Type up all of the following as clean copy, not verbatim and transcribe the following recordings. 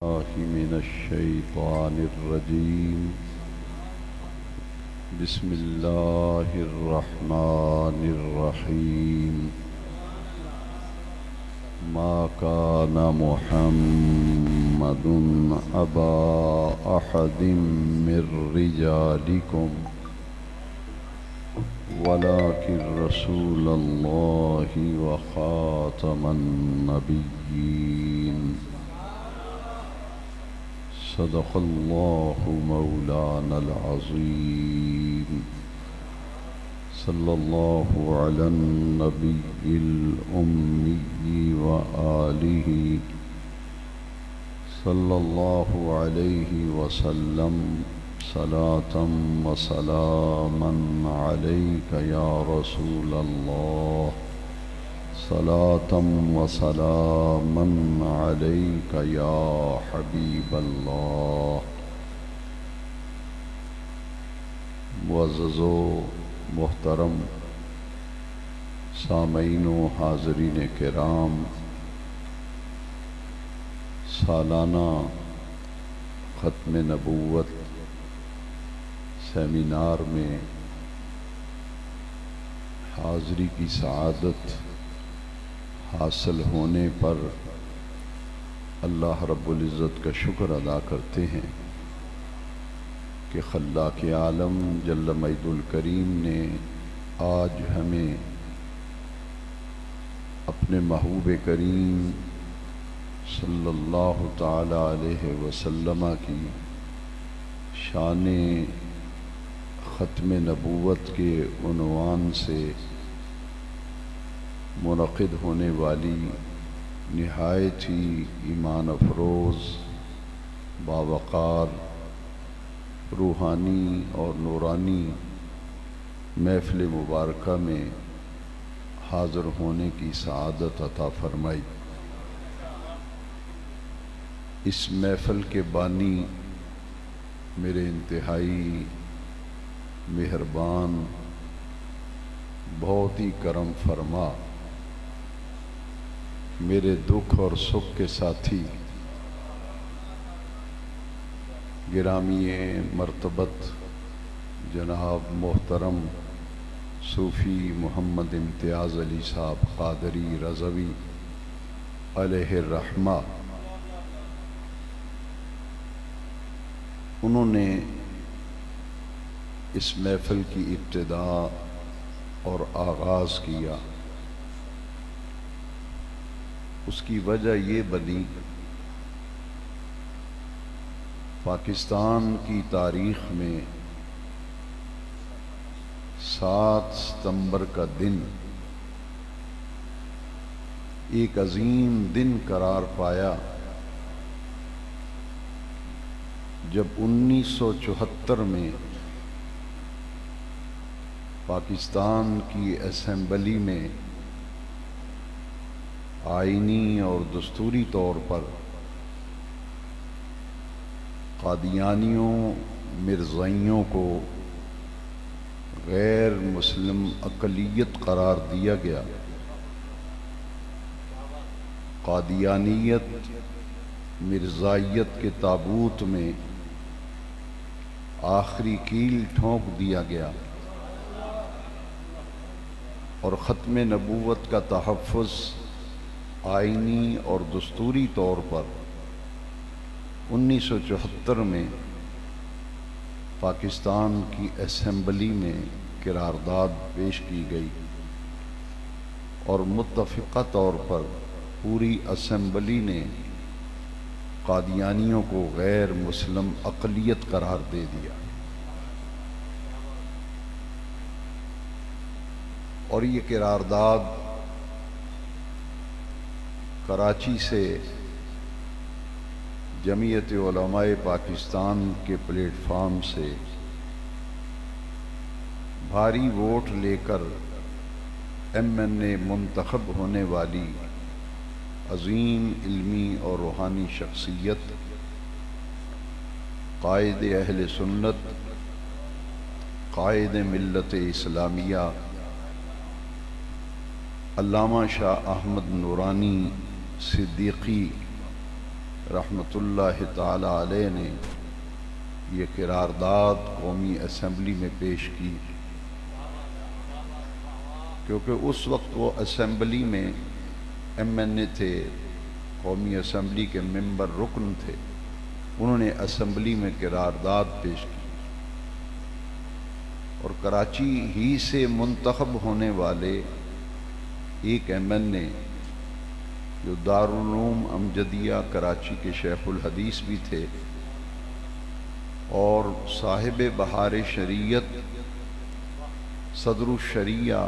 الله من الشيطان الرجيم. بسم الله الرحمن الرحيم. ما كان محمد أبا أحد من رجالكم ولكن رسول الله وخاتم النبيين. صدق الله مولانا العظيم. صلى الله على النبي الأمي وآله صلى الله عليه وسلم صلاة وسلاما عليك يا رسول الله. صلاة وسلاما عليك يا حبيب الله. معزز و محترم سامعین و حاضرین کرام، سالانہ ختم نبوت سیمینار میں حاضری کی سعادت حاصل ہونے پر اللہ رب العزت کا شکر ادا کرتے ہیں کہ خلاق عالم جل مجدہ الکریم نے آج ہمیں اپنے محبوب کریم صلی اللہ تعالی علیہ وسلم کی شان ختم نبوت کے عنوان سے منعقد ہونے والی نہایت ہی ایمان افروز، باوقار، روحانی اور نورانی محفل مبارکہ میں حاضر ہونے کی سعادت عطا فرمائی۔ اس محفل کے بانی میرے انتہائی مہربان، بہت ہی کرم فرما، میرے دکھ اور سکھ کے ساتھی، گرامی مرتبت جناب محترم صوفی محمد امتیاز علی صاحب قادری رضوی علیہ الرحمہ، انہوں نے اس محفل کی ابتدا اور آغاز کیا۔ اس کی وجہ یہ بنی، پاکستان کی تاریخ میں 7 ستمبر کا دن ایک عظیم دن قرار پایا جب 1974 میں پاکستان کی اسمبلی میں آئینی اور دستوری طور پر قادیانیوں، مرزائیوں کو غیر مسلم اقلیت قرار دیا گیا۔ قادیانیت، مرزائیت کے تابوت میں آخری کیل ٹھونک دیا گیا اور ختم نبوت کا تحفظ آئینی اور دستوری طور پر 1974 میں پاکستان کی اسمبلی میں قرارداد پیش کی گئی اور متفقہ طور پر پوری اسمبلی نے قادیانیوں کو غیر مسلم اقلیت قرار دے دیا، اور یہ قرارداد کراچی سے جمعیت علماء پاکستان کے پلیٹ فارم سے بھاری ووٹ لے کر MNA منتخب ہونے والی عظیم علمی اور روحانی شخصیت، قائد اہل سنت، قائد ملت اسلامیہ علامہ شاہ احمد نورانی صدیقی رحمۃ اللہ تعالی علیہ نے یہ قرارداد قومی اسمبلی میں پیش کی، کیونکہ اس وقت وہ اسمبلی میں ایم این اے تھے، قومی اسمبلی کے ممبر رکن تھے، انہوں نے اسمبلی میں قرارداد پیش کی، اور کراچی ہی سے منتخب ہونے والے ایک ایم این اے جو دارالعلوم امجدیہ کراچی کے شیخ الحدیث بھی تھے اور صاحب بہار شریعت صدر الشریعہ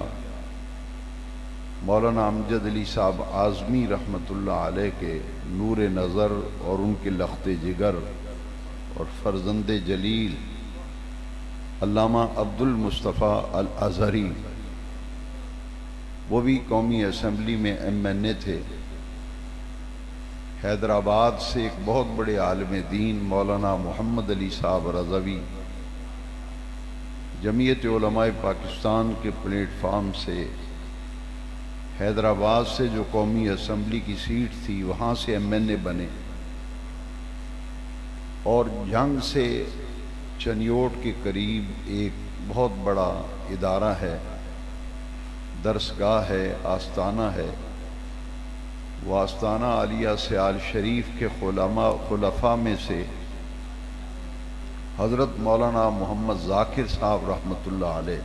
مولانا امجد علی صاحب اعظمی رحمۃ اللہ علیہ کے نور نظر اور ان کے لخت جگر اور فرزند جلیل علامہ عبد المصطفیٰ الازہری، وہ بھی قومی اسمبلی میں ایم این اے تھے۔ حیدرآباد سے ایک بہت بڑے عالم دین مولانا محمد علی صاحب رضوی، جمعیت علماء پاکستان کے پلیٹ فارم سے حیدرآباد سے جو قومی اسمبلی کی سیٹ تھی وہاں سے ایم این اے بنے، اور جنگ سے چنیوٹ کے قریب ایک بہت بڑا ادارہ ہے، درسگاہ ہے، آستانہ ہے، وہ آستانہ عالیہ سیال شریف کے خلفاء میں سے حضرت مولانا محمد ذاکر صاحب رحمۃ اللہ علیہ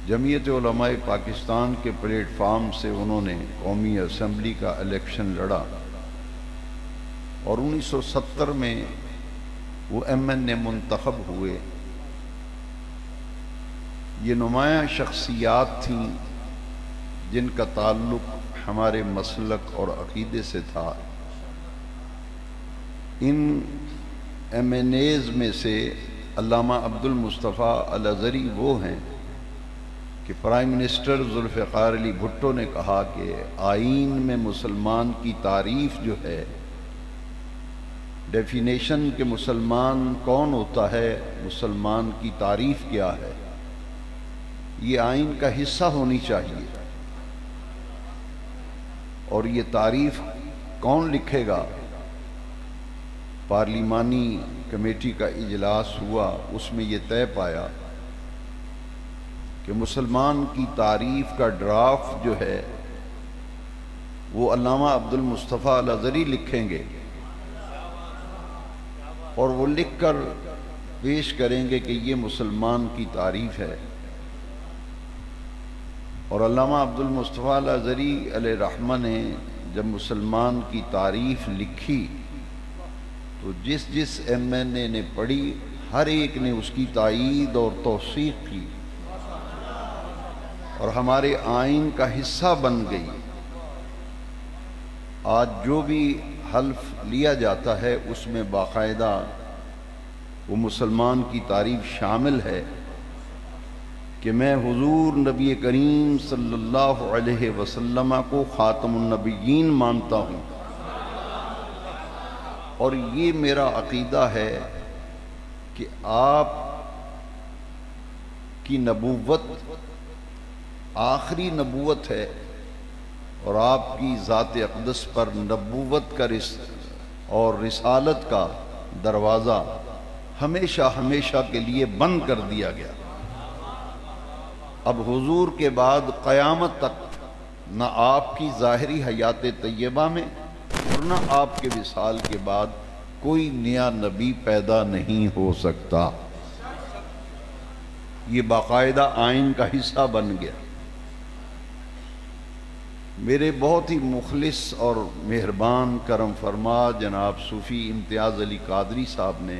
جمعیت علماء پاکستان کے پلیٹ فارم سے انہوں نے قومی اسمبلی کا الیکشن لڑا، اور 1970 میں وہ ایم این اے منتخب ہوئے۔ یہ نمایاں شخصیات تھیں جن کا تعلق ہمارے مسلک اور عقیدے سے تھا۔ ان ایم این ایز میں سے علامہ عبد المصطفیٰ الازہری وہ ہیں کہ پرائم منسٹر ذوالفقار علی بھٹو نے کہا کہ آئین میں مسلمان کی تعریف جو ہے، ڈیفینیشن کہ مسلمان کون ہوتا ہے، مسلمان کی تعریف کیا ہے، یہ آئین کا حصہ ہونی چاہیے، اور یہ تعریف کون لکھے گا؟ پارلیمانی کمیٹی کا اجلاس ہوا، اس میں یہ طے پایا کہ مسلمان کی تعریف کا ڈرافٹ جو ہے وہ علامہ عبد المصطفیٰ الازہری لکھیں گے، اور وہ لکھ کر پیش کریں گے کہ یہ مسلمان کی تعریف ہے۔ اور علامہ عبد المصطفیٰ الازہری علیہ رحمہ نے جب مسلمان کی تعریف لکھی تو جس جس ایم این اے نے پڑھی ہر ایک نے اس کی تائید اور توثیق کی، اور ہمارے آئین کا حصہ بن گئی۔ آج جو بھی حلف لیا جاتا ہے اس میں باقاعدہ وہ مسلمان کی تعریف شامل ہے کہ میں حضور نبی کریم صلی اللہ علیہ وسلم کو خاتم النبیین مانتا ہوں، اور یہ میرا عقیدہ ہے کہ آپ کی نبوت آخری نبوت ہے، اور آپ کی ذات اقدس پر نبوت کا اور رسالت کا دروازہ ہمیشہ ہمیشہ کے لیے بند کر دیا گیا۔ اب حضور کے بعد قیامت تک نہ آپ کی ظاہری حیات طیبہ میں اور نہ آپ کے وصال کے بعد کوئی نیا نبی پیدا نہیں ہو سکتا۔ یہ باقاعدہ آئین کا حصہ بن گیا۔ میرے بہت ہی مخلص اور مہربان کرم فرما جناب صوفی امتیاز علی قادری صاحب نے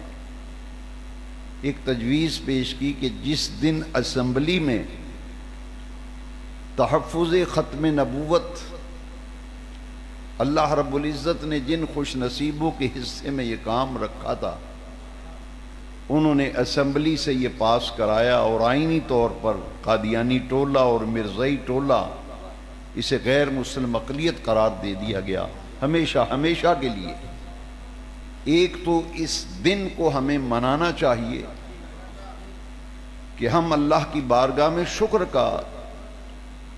ایک تجویز پیش کی کہ جس دن اسمبلی میں تحفظ ختم نبوت اللہ رب العزت نے جن خوش نصیبوں کے حصے میں یہ کام رکھا تھا، انہوں نے اسمبلی سے یہ پاس کرایا، اور آئینی طور پر قادیانی ٹولہ اور مرزائی ٹولہ اسے غیر مسلم اقلیت قرار دے دیا گیا ہمیشہ ہمیشہ کے لیے۔ ایک تو اس دن کو ہمیں منانا چاہیے کہ ہم اللہ کی بارگاہ میں شکر کا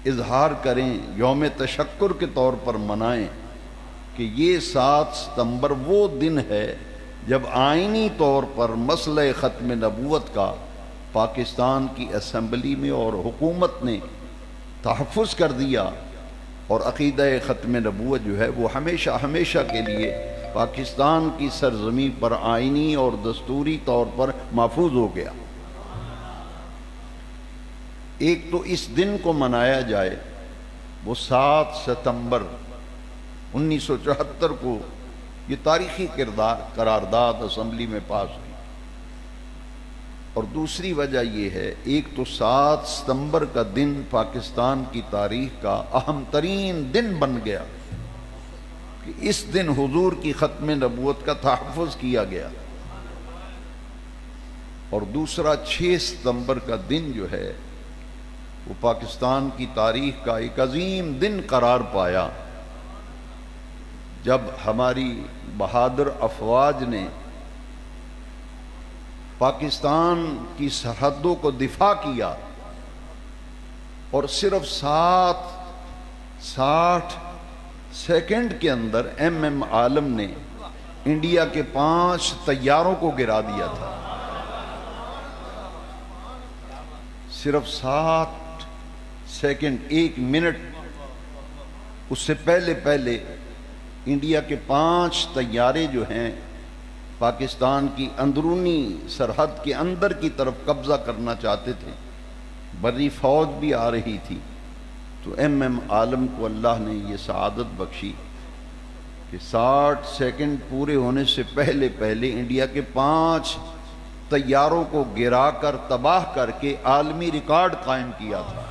اظہار کریں، یوم تشکر کے طور پر منائیں کہ یہ 7 ستمبر وہ دن ہے جب آئینی طور پر مسئلہ ختم نبوت کا پاکستان کی اسمبلی میں اور حکومت نے تحفظ کر دیا، اور عقیدہ ختم نبوت جو ہے وہ ہمیشہ ہمیشہ کے لیے پاکستان کی سرزمین پر آئینی اور دستوری طور پر محفوظ ہو گیا۔ ایک تو اس دن کو منایا جائے، وہ 7 ستمبر 1974 کو یہ تاریخی قرارداد اسمبلی میں پاس ہوئی، اور دوسری وجہ یہ ہے، ایک تو 7 ستمبر کا دن پاکستان کی تاریخ کا اہم ترین دن بن گیا کہ اس دن حضور کی ختم نبوت کا تحفظ کیا گیا، اور دوسرا 6 ستمبر کا دن جو ہے وہ پاکستان کی تاریخ کا ایک عظیم دن قرار پایا جب ہماری بہادر افواج نے پاکستان کی سرحدوں کو دفاع کیا، اور صرف 60 سیکنڈ کے اندر ایم عالم نے انڈیا کے 5 طیاروں کو گرا دیا تھا۔ صرف 60 سیکنڈ، 1 منٹ، اس سے پہلے انڈیا کے 5 طیارے جو ہیں پاکستان کی اندرونی سرحد کے اندر کی طرف قبضہ کرنا چاہتے تھے، بری فوج بھی آ رہی تھی، تو ایم عالم کو اللہ نے یہ سعادت بخشی کہ 60 سیکنڈ پورے ہونے سے پہلے انڈیا کے 5 طیاروں کو گرا کر تباہ کر کے عالمی ریکارڈ قائم کیا تھا،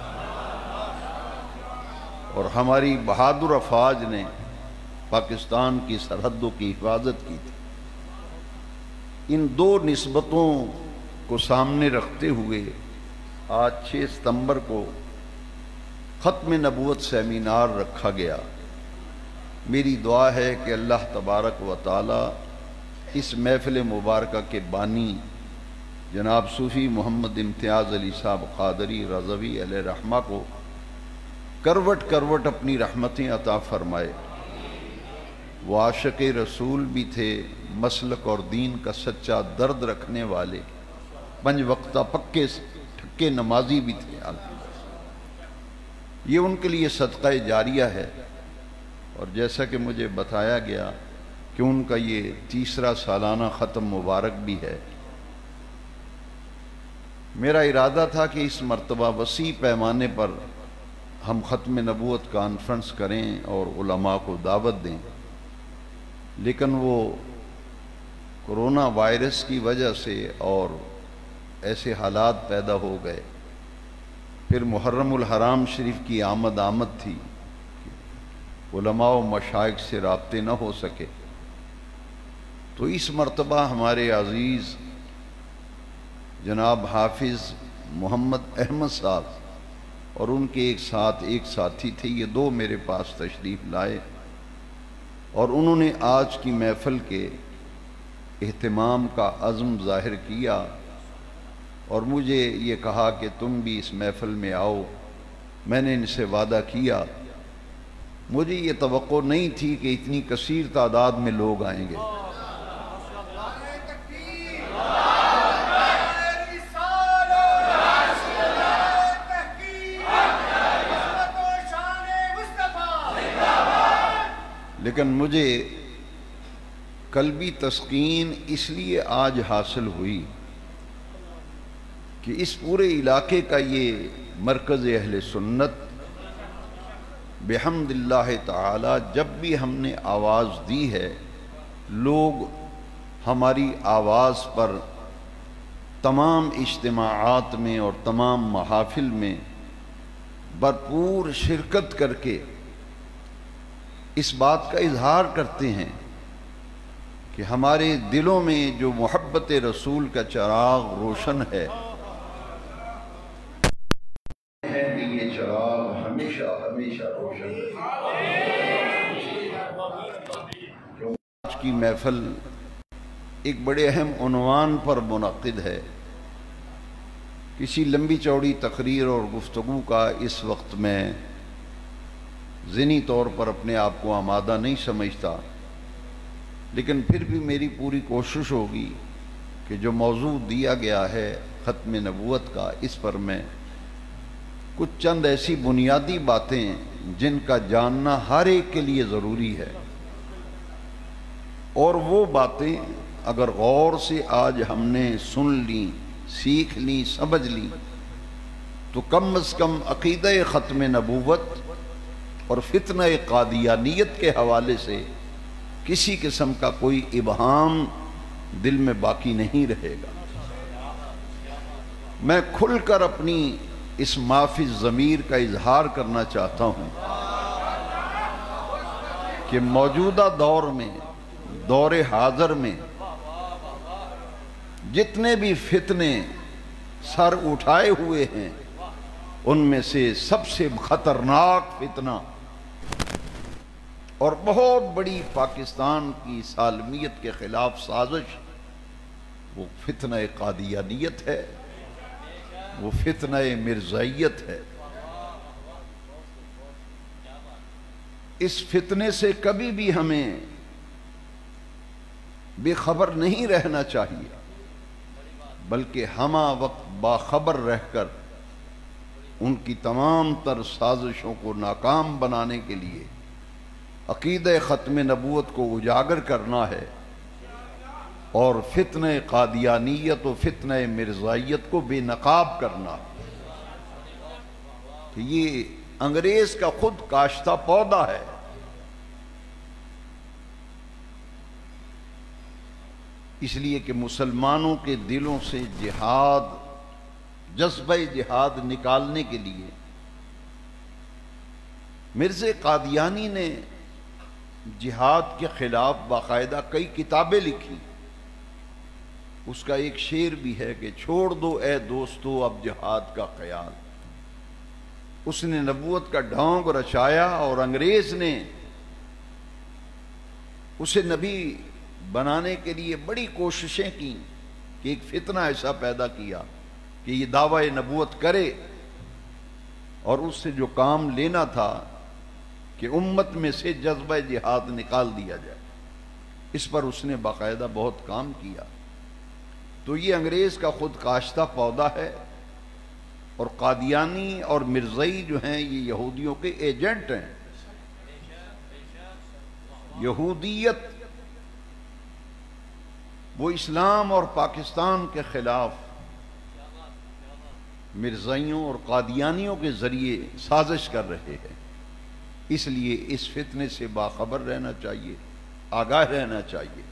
اور ہماری بہادر افواج نے پاکستان کی سرحدوں کی حفاظت کی تھی۔ ان دو نسبتوں کو سامنے رکھتے ہوئے آج 6 ستمبر کو ختم نبوت سیمینار رکھا گیا۔ میری دعا ہے کہ اللہ تبارک و تعالی اس محفل مبارکہ کے بانی جناب صوفی محمد امتیاز علی صاحب قادری رضوی علیہ رحمہ کو کروٹ کروٹ اپنی رحمتیں عطا فرمائے۔ وہ عاشق رسول بھی تھے، مسلک اور دین کا سچا درد رکھنے والے، 5 وقتہ پکے ٹھکے نمازی بھی تھے۔ یہ ان کے لیے صدقہ جاریہ ہے، اور جیسا کہ مجھے بتایا گیا کہ ان کا یہ 3 سالانہ ختم مبارک بھی ہے۔ میرا ارادہ تھا کہ اس مرتبہ وسیع پیمانے پر ہم ختم نبوت کانفرنس کریں اور علماء کو دعوت دیں، لیکن وہ کرونا وائرس کی وجہ سے اور ایسے حالات پیدا ہو گئے، پھر محرم الحرام شریف کی آمد تھی، علماء و مشائخ سے رابطے نہ ہو سکے، تو اس مرتبہ ہمارے عزیز جناب حافظ محمد احمد صاحب اور ان کے ایک ساتھی تھے، یہ 2 میرے پاس تشریف لائے، اور انہوں نے آج کی محفل کے اہتمام کا عزم ظاہر کیا، اور مجھے یہ کہا کہ تم بھی اس محفل میں آؤ۔ میں نے ان سے وعدہ کیا، مجھے یہ توقع نہیں تھی کہ اتنی کثیر تعداد میں لوگ آئیں گے، لیکن مجھے قلبی تسکین اس لیے آج حاصل ہوئی کہ اس پورے علاقے کا یہ مرکز اہل سنت بحمد اللہ تعالی جب بھی ہم نے آواز دی ہے، لوگ ہماری آواز پر تمام اجتماعات میں اور تمام محافل میں بھرپور شرکت کر کے اس بات کا اظہار کرتے ہیں کہ ہمارے دلوں میں جو محبت رسول کا چراغ روشن ہے کہ یہ چراغ ہمیشہ ہمیشہ روشن ہے۔ آج کی محفل ایک بڑے اہم عنوان پر منعقد ہے۔ کسی لمبی چوڑی تقریر اور گفتگو کا اس وقت میں ذہنی طور پر اپنے آپ کو آمادہ نہیں سمجھتا، لیکن پھر بھی میری پوری کوشش ہوگی کہ جو موضوع دیا گیا ہے ختم نبوت کا، اس پر میں کچھ چند ایسی بنیادی باتیں جن کا جاننا ہر ایک کے لیے ضروری ہے، اور وہ باتیں اگر غور سے آج ہم نے سن لیں، سیکھ لیں، سمجھ لیں، تو کم از کم عقیدہ ختم نبوت اور فتنہ قادیانیت کے حوالے سے کسی قسم کا کوئی ابہام دل میں باقی نہیں رہے گا۔ میں کھل کر اپنی اس معافی ضمیر کا اظہار کرنا چاہتا ہوں کہ موجودہ دور میں، دور حاضر میں، جتنے بھی فتنے سر اٹھائے ہوئے ہیں، ان میں سے سب سے خطرناک فتنہ اور بہت بڑی پاکستان کی سالمیت کے خلاف سازش وہ فتنہ قادیانیت ہے، وہ فتنہ مرزائیت ہے۔ اس فتنے سے کبھی بھی ہمیں بے خبر نہیں رہنا چاہیے، بلکہ ہمہ وقت باخبر رہ کر ان کی تمام تر سازشوں کو ناکام بنانے کے لیے عقیدہ ختم نبوت کو اجاگر کرنا ہے، اور فتنہ قادیانیت و فتنہ مرزائیت کو بے نقاب کرنا ہے۔ کہ یہ انگریز کا خود کاشتہ پودا ہے۔ اس لیے کہ مسلمانوں کے دلوں سے جہاد، جذبہ جہاد نکالنے کے لیے مرزا قادیانی نے جہاد کے خلاف باقاعدہ کئی کتابیں لکھی۔ اس کا ایک شعر بھی ہے کہ چھوڑ دو اے دوستو اب جہاد کا خیال۔ اس نے نبوت کا ڈھونگ رچایا اور انگریز نے اسے نبی بنانے کے لیے بڑی کوششیں کی کہ ایک فتنہ ایسا پیدا کیا کہ یہ دعوی نبوت کرے، اور اس سے جو کام لینا تھا کہ امت میں سے جذبہ جہاد نکال دیا جائے، اس پر اس نے باقاعدہ بہت کام کیا۔ تو یہ انگریز کا خود کاشتہ پودا ہے، اور قادیانی اور مرزائی جو ہیں یہ یہودیوں کے ایجنٹ ہیں۔ یہودیت وہ اسلام اور پاکستان کے خلاف مرزائیوں اور قادیانیوں کے ذریعے سازش کر رہے ہیں۔ اس لیے اس فتنے سے باخبر رہنا چاہیے، آگاہ رہنا چاہیے۔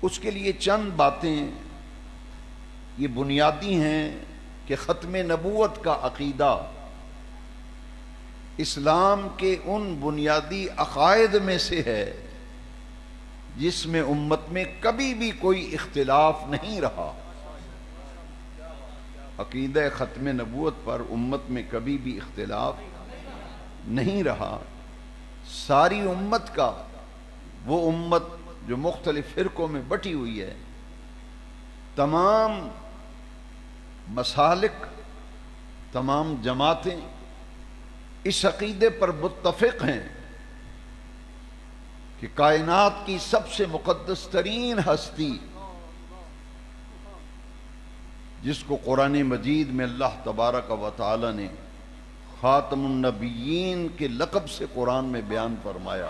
اس کے لیے چند باتیں یہ بنیادی ہیں کہ ختم نبوت کا عقیدہ اسلام کے ان بنیادی عقائد میں سے ہے جس میں امت میں کبھی بھی کوئی اختلاف نہیں رہا۔ عقیدہ ختم نبوت پر امت میں کبھی بھی اختلاف نہیں رہا۔ ساری امت کا، وہ امت جو مختلف فرقوں میں بٹی ہوئی ہے، تمام مسالک، تمام جماعتیں اس عقیدے پر متفق ہیں کہ کائنات کی سب سے مقدس ترین ہستی، جس کو قرآن مجید میں اللہ تبارک و تعالی نے خاتم النبیین کے لقب سے قرآن میں بیان فرمایا،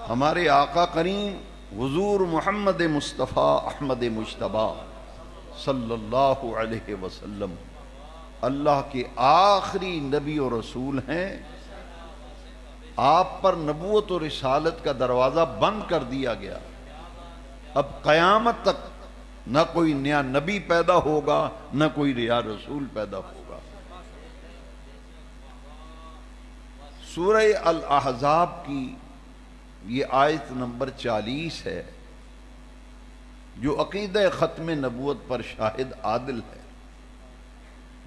ہمارے آقا کریم حضور محمد مصطفیٰ احمد مجتبی صلی اللہ علیہ وسلم اللہ کے آخری نبی و رسول ہیں۔ آپ پر نبوت و رسالت کا دروازہ بند کر دیا گیا۔ اب قیامت تک نہ کوئی نیا نبی پیدا ہوگا، نہ کوئی نیا رسول پیدا ہوگا۔ سورہ الاحزاب کی یہ آیت نمبر 40 ہے جو عقیدہ ختم نبوت پر شاہد عادل ہے۔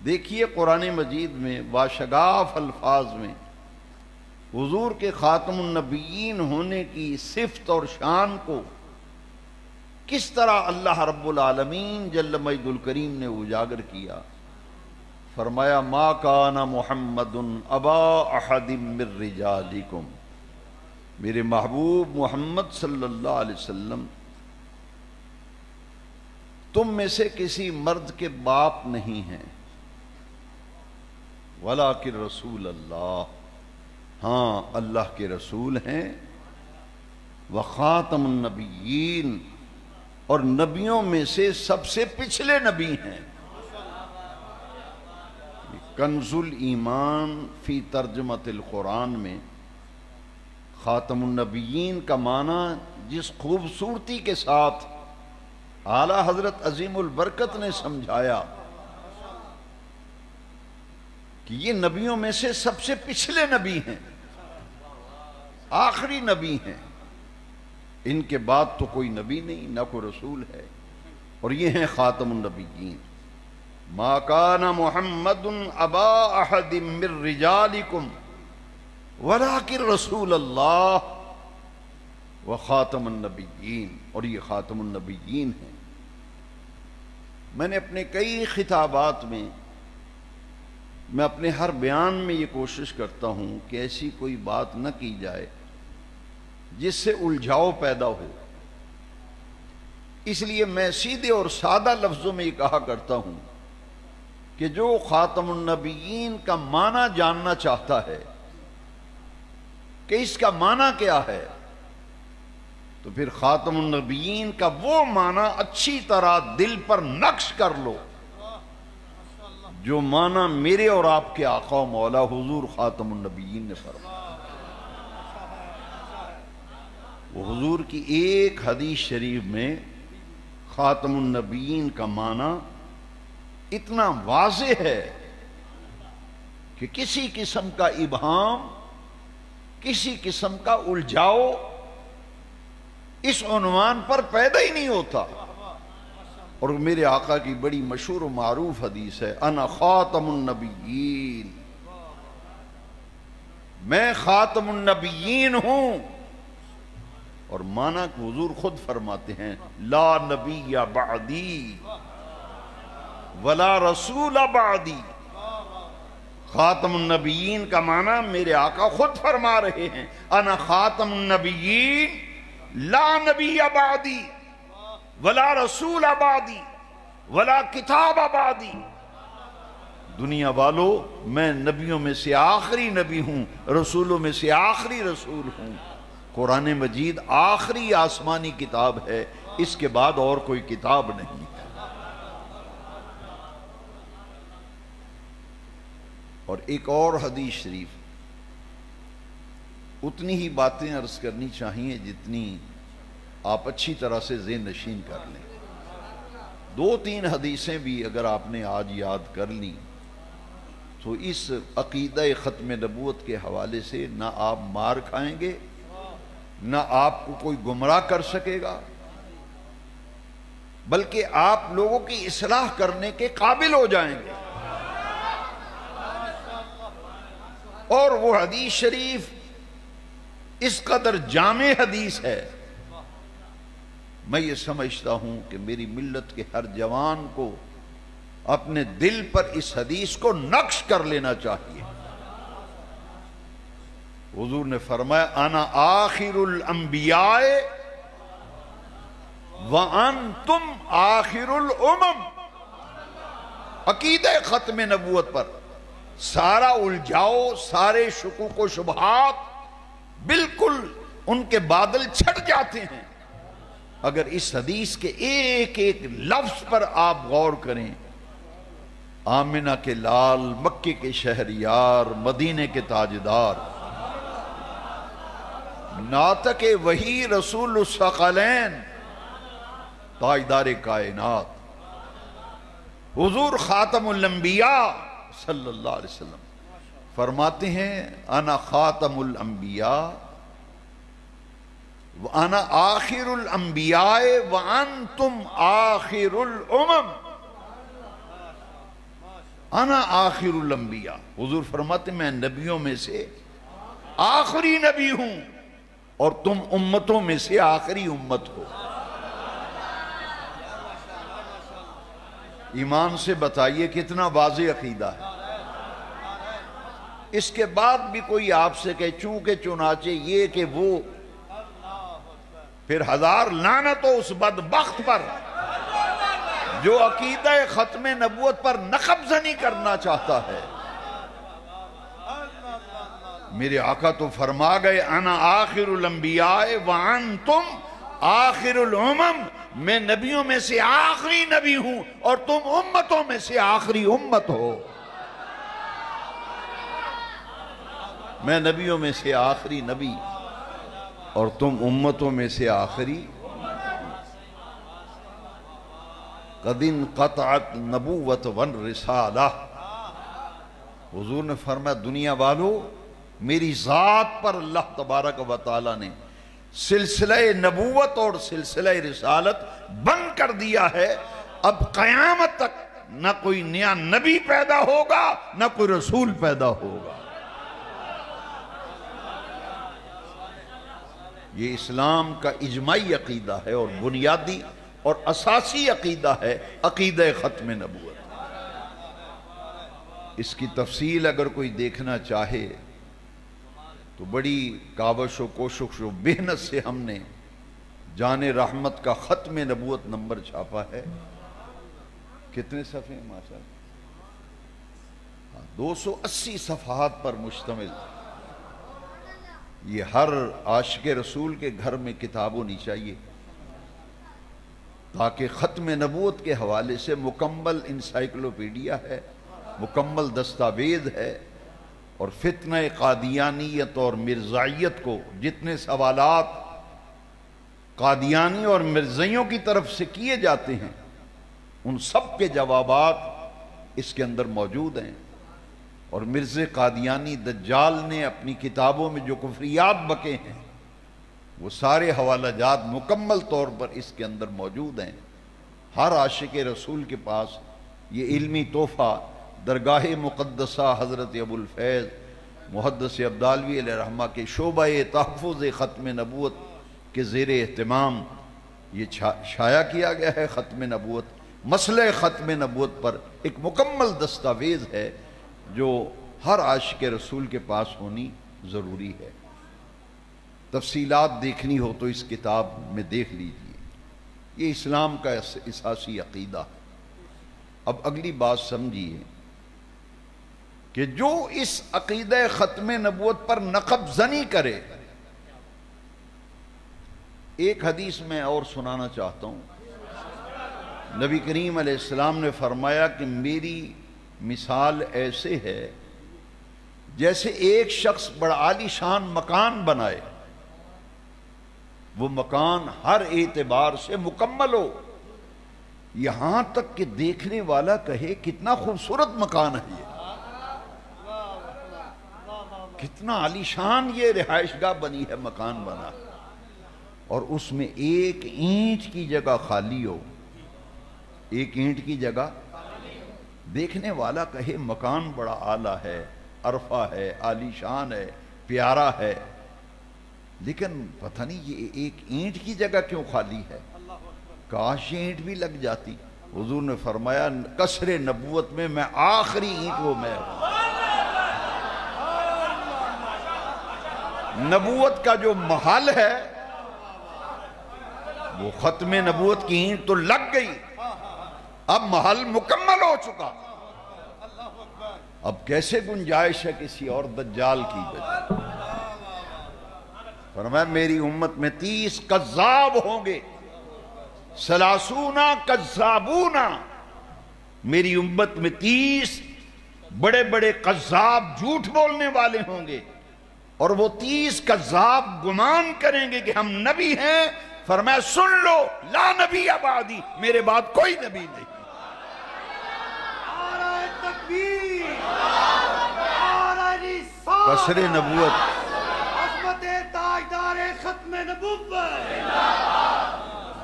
دیکھیے قرآن مجید میں باشگاف الفاظ میں حضور کے خاتم النبیین ہونے کی صفت اور شان کو کس طرح اللہ رب العالمین جل مجد الکریم نے اجاگر کیا۔ فرمایا ما کان محمد ابا احد من رجالکم، میرے محبوب محمد صلی اللہ علیہ وسلم تم میں سے کسی مرد کے باپ نہیں ہیں، ولیکن رسول اللہ، ہاں اللہ کے رسول ہیں، وخاتم النبیین، اور نبیوں میں سے سب سے پچھلے نبی ہیں۔ کنز الایمان فی ترجمۃ القرآن میں خاتم النبیین کا معنی جس خوبصورتی کے ساتھ اعلی حضرت عظیم البرکت نے سمجھایا کہ یہ نبیوں میں سے سب سے پچھلے نبی ہیں، آخری نبی ہیں، ان کے بعد تو کوئی نبی نہیں، نہ کوئی رسول ہے، اور یہ ہیں خاتم النبیین۔ ما کان محمد ابا احد من رجالکم ولکن رسول اللہ وخاتم النبیین، اور یہ خاتم النبیین ہیں۔ میں نے اپنے کئی خطابات میں اپنے ہر بیان میں یہ کوشش کرتا ہوں کہ ایسی کوئی بات نہ کی جائے جس سے الجھاؤ پیدا ہو، اس لیے میں سیدھے اور سادہ لفظوں میں یہ کہا کرتا ہوں کہ جو خاتم النبیین کا معنی جاننا چاہتا ہے کہ اس کا معنی کیا ہے، تو پھر خاتم النبیین کا وہ معنی اچھی طرح دل پر نقش کر لو جو معنی میرے اور آپ کے آقا و مولا حضور خاتم النبیین نے فرمایا۔ وہ حضور کی ایک حدیث شریف میں خاتم النبیین کا معنی اتنا واضح ہے کہ کسی قسم کا ابہام، کسی قسم کا الجھاؤ اس عنوان پر پیدا ہی نہیں ہوتا۔ اور میرے آقا کی بڑی مشہور و معروف حدیث ہے، انا خاتم النبیین، میں خاتم النبیین ہوں، اور مانا کہ حضور خود فرماتے ہیں لا نبی بعدی ولا رسول بعدی۔ خاتم النبیین کا معنی میرے آقا خود فرما رہے ہیں، انا خاتم النبیین لا نبی بعدی ولا رسول بعدی ولا کتاب بعدی۔ دنیا والو، میں نبیوں میں سے آخری نبی ہوں، رسولوں میں سے آخری رسول ہوں۔ قرآن مجید آخری آسمانی کتاب ہے، اس کے بعد اور کوئی کتاب نہیں ہے۔ اور ایک اور حدیث شریف، اتنی ہی باتیں عرض کرنی چاہیے جتنی آپ اچھی طرح سے ذہن نشین کر لیں۔ دو تین حدیثیں بھی اگر آپ نے آج یاد کر لیں تو اس عقیدہ ختم نبوت کے حوالے سے نہ آپ مار کھائیں گے، نہ آپ کو کوئی گمراہ کر سکے گا، بلکہ آپ لوگوں کی اصلاح کرنے کے قابل ہو جائیں گے۔ اور وہ حدیث شریف اس قدر جامع حدیث ہے، میں یہ سمجھتا ہوں کہ میری ملت کے ہر جوان کو اپنے دل پر اس حدیث کو نقش کر لینا چاہیے۔ حضور نے فرمایا انا آخر الانبیاء وانتم آخر الامم۔ عقیدہ ختم نبوت پر سارا الجھاؤ، سارے شکوک و شبہات بالکل ان کے بادل چھٹ جاتے ہیں اگر اس حدیث کے ایک ایک لفظ پر آپ غور کریں۔ آمنہ کے لال، مکے کے شہریار، مدینے کے تاجدار، ناطق وحی رسول الثقلین، تاجدار کائنات، حضور خاتم الانبیاء صلی اللہ علیہ وسلم فرماتے ہیں انا خاتم الانبیاء وانا آخر الانبیاء وانتم آخر الامم۔ انا آخر الانبیاء، حضور فرماتے ہیں میں نبیوں میں سے آخری نبی ہوں اور تم امتوں میں سے آخری امت ہو۔ ایمان سے بتائیے کتنا واضح عقیدہ ہے۔ اس کے بعد بھی کوئی آپ سے کہے چونکہ چنانچہ یہ کہ وہ، پھر ہزار لعنت ہو اس بدبخت پر جو عقیدہ ختم نبوت پر نقب زنی کرنا چاہتا ہے۔ میرے آقا تو فرما گئے انا آخر الانبیاء وانتم آخر الامم، میں نبیوں میں سے آخری نبی ہوں اور تم امتوں میں سے آخری امت ہو۔ میں نبیوں میں سے آخری نبی اور تم امتوں میں سے آخری۔ قد انقطعت نبوت والرسالہ، حضور نے فرمایا دنیا والو میری ذات پر اللہ تبارک و تعالی نے سلسلہ نبوت اور سلسلہ رسالت بند کر دیا ہے۔ اب قیامت تک نہ کوئی نیا نبی پیدا ہوگا نہ کوئی رسول پیدا ہوگا۔ یہ اسلام کا اجماعی عقیدہ ہے اور بنیادی اور اساسی عقیدہ ہے، عقیدہ ختم نبوت۔ اس کی تفصیل اگر کوئی دیکھنا چاہے تو بڑی کاوش و کوشش و محنت سے ہم نے جان رحمت کا ختم نبوت نمبر چھاپا ہے۔ کتنے صفحے ہیں ماشاء اللہ؟ 280 صفحات پر مشتمل۔ یہ ہر عاشق رسول کے گھر میں کتاب ہونی چاہیے تاکہ ختم نبوت کے حوالے سے مکمل انسائیکلوپیڈیا ہے، مکمل دستاویز ہے، اور فتنہ قادیانیت اور مرزائیت کو جتنے سوالات قادیانی اور مرزائیوں کی طرف سے کیے جاتے ہیں ان سب کے جوابات اس کے اندر موجود ہیں۔ اور مرزا قادیانی دجال نے اپنی کتابوں میں جو کفریات بکے ہیں وہ سارے حوالہ جات مکمل طور پر اس کے اندر موجود ہیں۔ ہر عاشق رسول کے پاس یہ علمی تحفہ درگاہ مقدسہ حضرت ابو الفیض محدث عبدالوی علیہ رحمہ کے شعبہ تحفظ ختم نبوت کے زیر اہتمام یہ شائع کیا گیا ہے۔ ختم نبوت، مسئلہ ختم نبوت پر ایک مکمل دستاویز ہے جو ہر عاشق رسول کے پاس ہونی ضروری ہے۔ تفصیلات دیکھنی ہو تو اس کتاب میں دیکھ لیجئے۔ یہ اسلام کا اساسی عقیدہ ہے۔ اب اگلی بات سمجھیے کہ جو اس عقیدہ ختم نبوت پر نقب زنی کرے، ایک حدیث میں اور سنانا چاہتا ہوں۔ نبی کریم علیہ السلام نے فرمایا کہ میری مثال ایسے ہے جیسے ایک شخص بڑا عالی شان مکان بنائے، وہ مکان ہر اعتبار سے مکمل ہو، یہاں تک کہ دیکھنے والا کہے کتنا خوبصورت مکان ہے، یہ کتنا عالی شان یہ رہائش گاہ بنی ہے، مکان بنا، اور اس میں ایک اینٹ کی جگہ خالی ہو، ایک اینٹ کی جگہ، دیکھنے والا کہے مکان بڑا اعلیٰ ہے، عرفہ ہے، عالی شان ہے، پیارا ہے، لیکن پتہ نہیں یہ ایک اینٹ کی جگہ کیوں خالی ہے، کاش یہ اینٹ بھی لگ جاتی۔ حضور نے فرمایا قصر نبوت میں میں آخری اینٹ وہ میں ہوں۔ نبوت کا جو محل ہے وہ ختم نبوت کی اینٹ تو لگ گئی، اب محل مکمل ہو چکا، اب کیسے گنجائش ہے کسی اور دجال کی بجائے؟ فرمایا میری امت میں 30 کذاب ہوں گے، 30 کذابون، میری امت میں 30 بڑے بڑے کذاب جھوٹ بولنے والے ہوں گے، اور وہ 30 کذاب گمان کریں گے کہ ہم نبی ہیں۔ فرمایا سن لو لا نبی بعدی، میرے بعد کوئی نبی نہیں۔ قصر نبوت،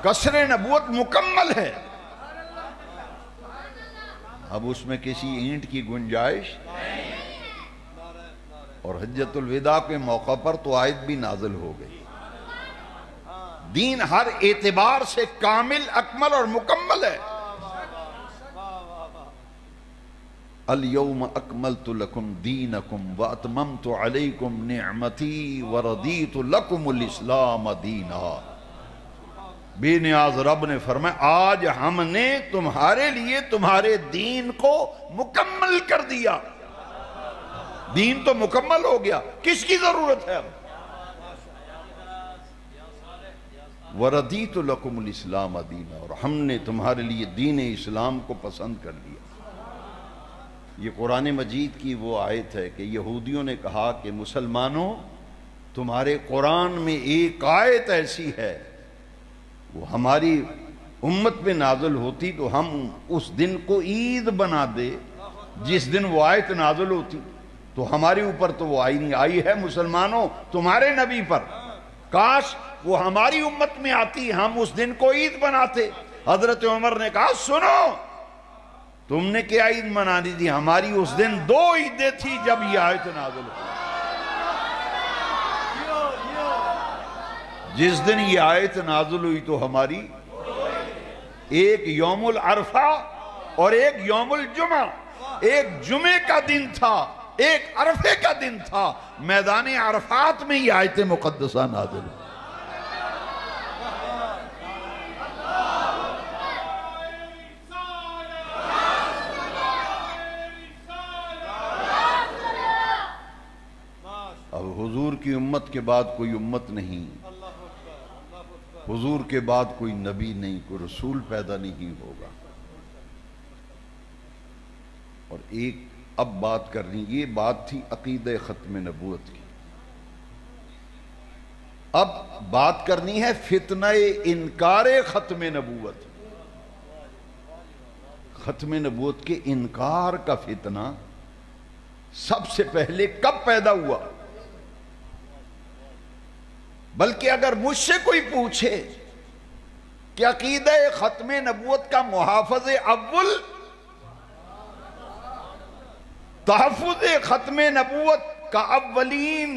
قصر نبوت مکمل ہے، اب اس میں کسی اینٹ کی گنجائش، اور حجت الوداع کے موقع پر تو آیت بھی نازل ہو گئی۔ دین ہر اعتبار سے کامل، اکمل اور مکمل ہے۔ الیوم اکملت لکم دینکم واتممت علیکم نعمتی ورضیت لکم الاسلام دینا۔ بے نیاز رب نے فرمایا آج ہم نے تمہارے لیے تمہارے دین کو مکمل کر دیا۔ دین تو مکمل ہو گیا، کس کی ضرورت ہے اب؟ وَرَضِيتُ لَكُمُ الْإِسْلَامَ دِينًا، اور ہم نے تمہارے لیے دین اسلام کو پسند کر لیا۔ یہ قرآن مجید کی وہ آیت ہے کہ یہودیوں نے کہا کہ مسلمانوں تمہارے قرآن میں ایک آیت ایسی ہے وہ ہماری امت پہ نازل ہوتی تو ہم اس دن کو عید بنا دے جس دن وہ آیت نازل ہوتی، تو ہمارے اوپر تو وہ آئی ہے مسلمانوں تمہارے نبی پر، کاش وہ ہماری امت میں آتی ہم اس دن کو عید بناتے۔ حضرت عمر نے کہا سنو، تم نے کیا عید منانی تھی؟ ہماری اس دن 2 عیدیں تھی جب یہ آیت نازل ہوئی۔ جس دن یہ آیت نازل ہوئی تو ہماری ایک یوم العرفہ اور ایک یوم الجمعہ، ایک جمعے کا دن تھا ایک عرفے کا دن تھا، میدان عرفات میں یہ آیت مقدسہ نازل ہوئی۔ اب حضور کی امت کے بعد کوئی امت نہیں، حضور کے بعد کوئی نبی نہیں، کوئی رسول پیدا نہیں ہوگا۔ اور ایک اب بات کرنی، یہ بات تھی عقیدہ ختم نبوت کی، اب بات کرنی ہے فتنہ انکار ختم نبوت۔ ختم نبوت کے انکار کا فتنہ سب سے پہلے کب پیدا ہوا؟ بلکہ اگر مجھ سے کوئی پوچھے کہ عقیدہ ختم نبوت کا محافظ اول، تحفظ ختم نبوت کا اولین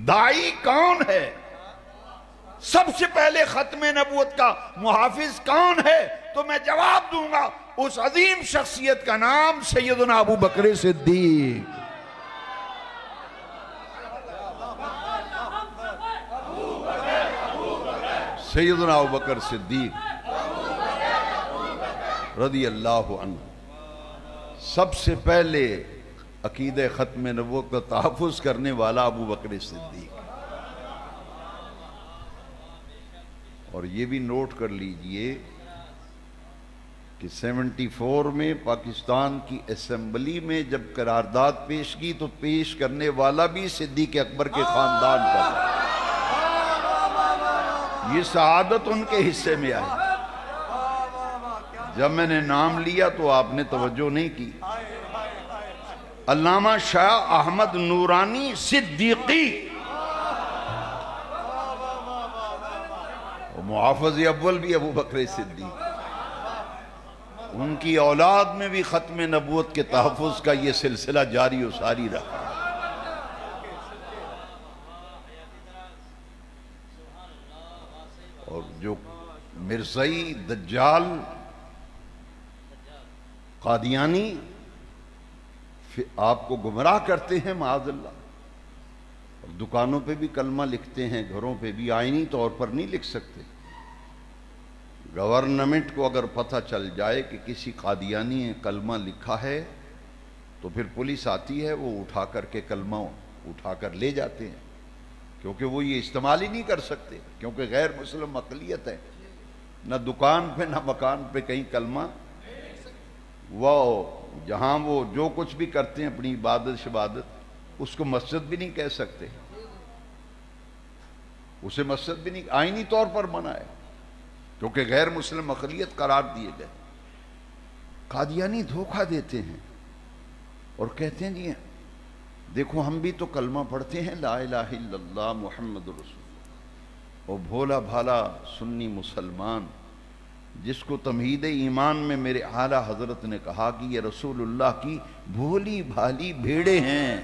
داعی کون ہے، سب سے پہلے ختم نبوت کا محافظ کون ہے، تو میں جواب دوں گا اس عظیم شخصیت کا نام سیدنا ابو بکر صدیق۔ سیدنا ابو بکر صدیق رضی اللہ عنہ، سب سے پہلے عقیدہ ختم نبوت کا تحفظ کرنے والا ابو بکر صدیق۔ اور یہ بھی نوٹ کر لیجئے کہ 74 میں پاکستان کی اسمبلی میں جب قرارداد پیش کی تو پیش کرنے والا بھی صدیق اکبر کے خاندان کا، یہ سعادت ان کے حصے میں آئی۔ جب میں نے نام لیا تو آپ نے توجہ نہیں کی۔ علامہ شاہ احمد نورانی صدیقی، محافظ اول بھی ابو بکر صدیق، ان کی اولاد میں بھی ختم نبوت کے تحفظ کا یہ سلسلہ جاری و ساری رہا۔ اور جو مرزائی دجال قادیانی آپ کو گمراہ کرتے ہیں معاذ اللہ، اور دکانوں پہ بھی کلمہ لکھتے ہیں، گھروں پہ بھی، آئینی طور پر نہیں لکھ سکتے۔ گورنمنٹ کو اگر پتہ چل جائے کہ کسی قادیانی نے کلمہ لکھا ہے تو پھر پولیس آتی ہے، وہ اٹھا کر کے کلمہ اٹھا کر لے جاتے ہیں، کیونکہ وہ یہ استعمال ہی نہیں کر سکتے، کیونکہ غیر مسلم اقلیت ہے، نہ دکان پہ نہ مکان پہ کہیں کلمہ، وہ جہاں وہ جو کچھ بھی کرتے ہیں اپنی عبادت شبادت، اس کو مسجد بھی نہیں کہہ سکتے، اسے مسجد بھی نہیں، آئینی طور پر منع ہے، کیونکہ غیر مسلم اقلیت قرار دیے گئے۔ قادیانی دھوکہ دیتے ہیں اور کہتے ہیں جی دیکھو ہم بھی تو کلمہ پڑھتے ہیں، لا الہ الا اللہ محمد رسول اللہ، اور بھولا بھالا سنی مسلمان جس کو تمہید ایمان میں میرے اعلیٰ حضرت نے کہا کہ یہ رسول اللہ کی بھولی بھالی بھیڑیں ہیں۔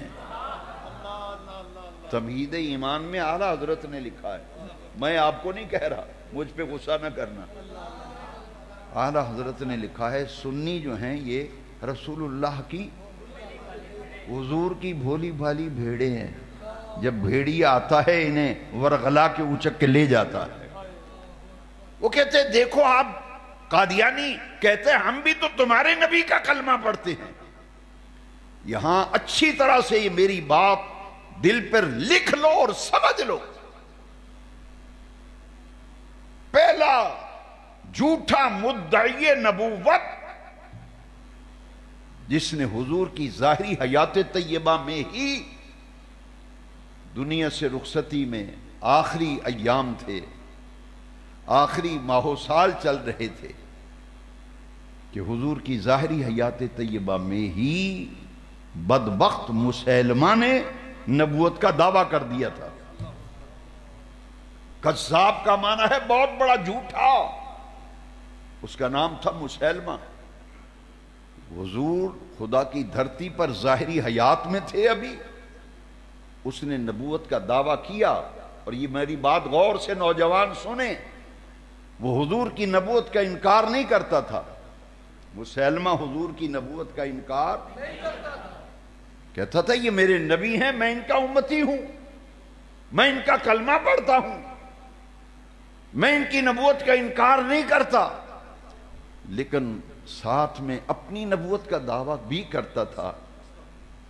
تمہید ایمان میں اعلیٰ حضرت نے لکھا ہے، میں آپ کو نہیں کہہ رہا، مجھ پہ غصہ نہ کرنا، اعلیٰ حضرت نے لکھا ہے سنی جو ہیں یہ رسول اللہ کی حضور کی بھولی بھالی بھیڑیں ہیں، جب بھیڑیا آتا ہے انہیں ورغلا کے اچک کے لے جاتا ہے۔ وہ کہتے ہیں دیکھو آپ قادیانی کہتے ہیں ہم بھی تو تمہارے نبی کا کلمہ پڑھتے ہیں، یہاں اچھی طرح سے یہ میری بات دل پر لکھ لو اور سمجھ لو، پہلا جھوٹا مدعی نبوت جس نے حضور کی ظاہری حیات طیبہ میں ہی، دنیا سے رخصتی میں آخری ایام تھے، آخری ماہ و سال چل رہے تھے، کہ حضور کی ظاہری حیات طیبہ میں ہی بدبخت مسیلمہ نے نبوت کا دعویٰ کر دیا تھا۔ کذاب کا معنی ہے بہت بڑا جھوٹا، اس کا نام تھا مسیلمہ۔ حضور خدا کی دھرتی پر ظاہری حیات میں تھے ابھی، اس نے نبوت کا دعویٰ کیا، اور یہ میری بات غور سے نوجوان سنیں، وہ حضور کی نبوت کا انکار نہیں کرتا تھا، مسیلمہ حضور کی نبوت کا انکار نہیں کرتا تھا، کہتا تھا یہ میرے نبی ہیں، میں ان کا امتی ہوں، میں ان کا کلمہ پڑھتا ہوں، میں ان کی نبوت کا انکار نہیں کرتا، لیکن ساتھ میں اپنی نبوت کا دعویٰ بھی کرتا تھا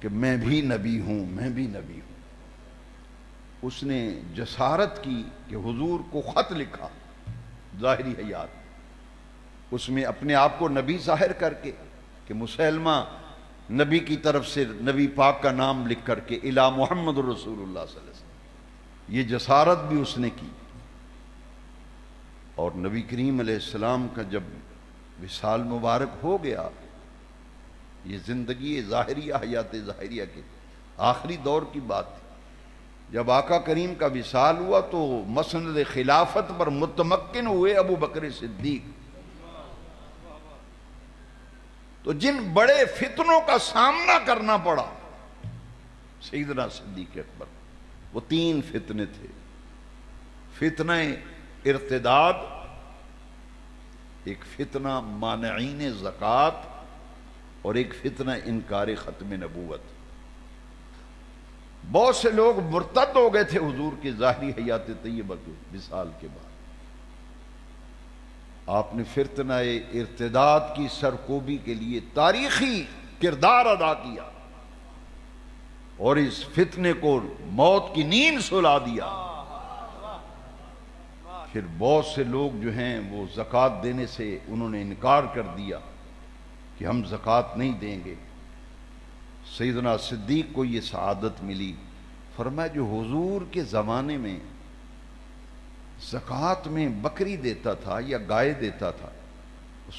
کہ میں بھی نبی ہوں، میں بھی نبی ہوں۔ اس نے جسارت کی کہ حضور کو خط لکھا ظاہری حیات، اس میں اپنے آپ کو نبی ظاہر کر کے کہ مسیلمہ نبی کی طرف سے نبی پاک کا نام لکھ کر کے الی محمد رسول اللہ صلی اللہ علیہ وسلم، یہ جسارت بھی اس نے کی۔ اور نبی کریم علیہ السلام کا جب وصال مبارک ہو گیا، یہ زندگی ظاہریہ حیات ظاہریہ کے آخری دور کی بات تھی، جب آقا کریم کا وصال ہوا تو مسند خلافت پر متمکن ہوئے ابو بکر صدیق، تو جن بڑے فتنوں کا سامنا کرنا پڑا سیدنا صدیق اکبر، وہ 3 فتنے تھے، فتنہ ارتداد، ایک فتنہ مانعین زکوٰۃ، اور ایک فتنہ انکار ختم نبوت۔ بہت سے لوگ مرتد ہو گئے تھے حضور کی ظاہری حیات طیبہ کے وصال کے بعد، آپ نے فتنہ ارتداد کی سرکوبی کے لیے تاریخی کردار ادا کیا، اور اس فتنے کو موت کی نیند سلا دیا۔ پھر بہت سے لوگ جو ہیں وہ زکوٰۃ دینے سے انہوں نے انکار کر دیا کہ ہم زکوٰۃ نہیں دیں گے۔ سیدنا صدیق کو یہ سعادت ملی، فرمایا جو حضور کے زمانے میں زکوٰۃ میں بکری دیتا تھا یا گائے دیتا تھا،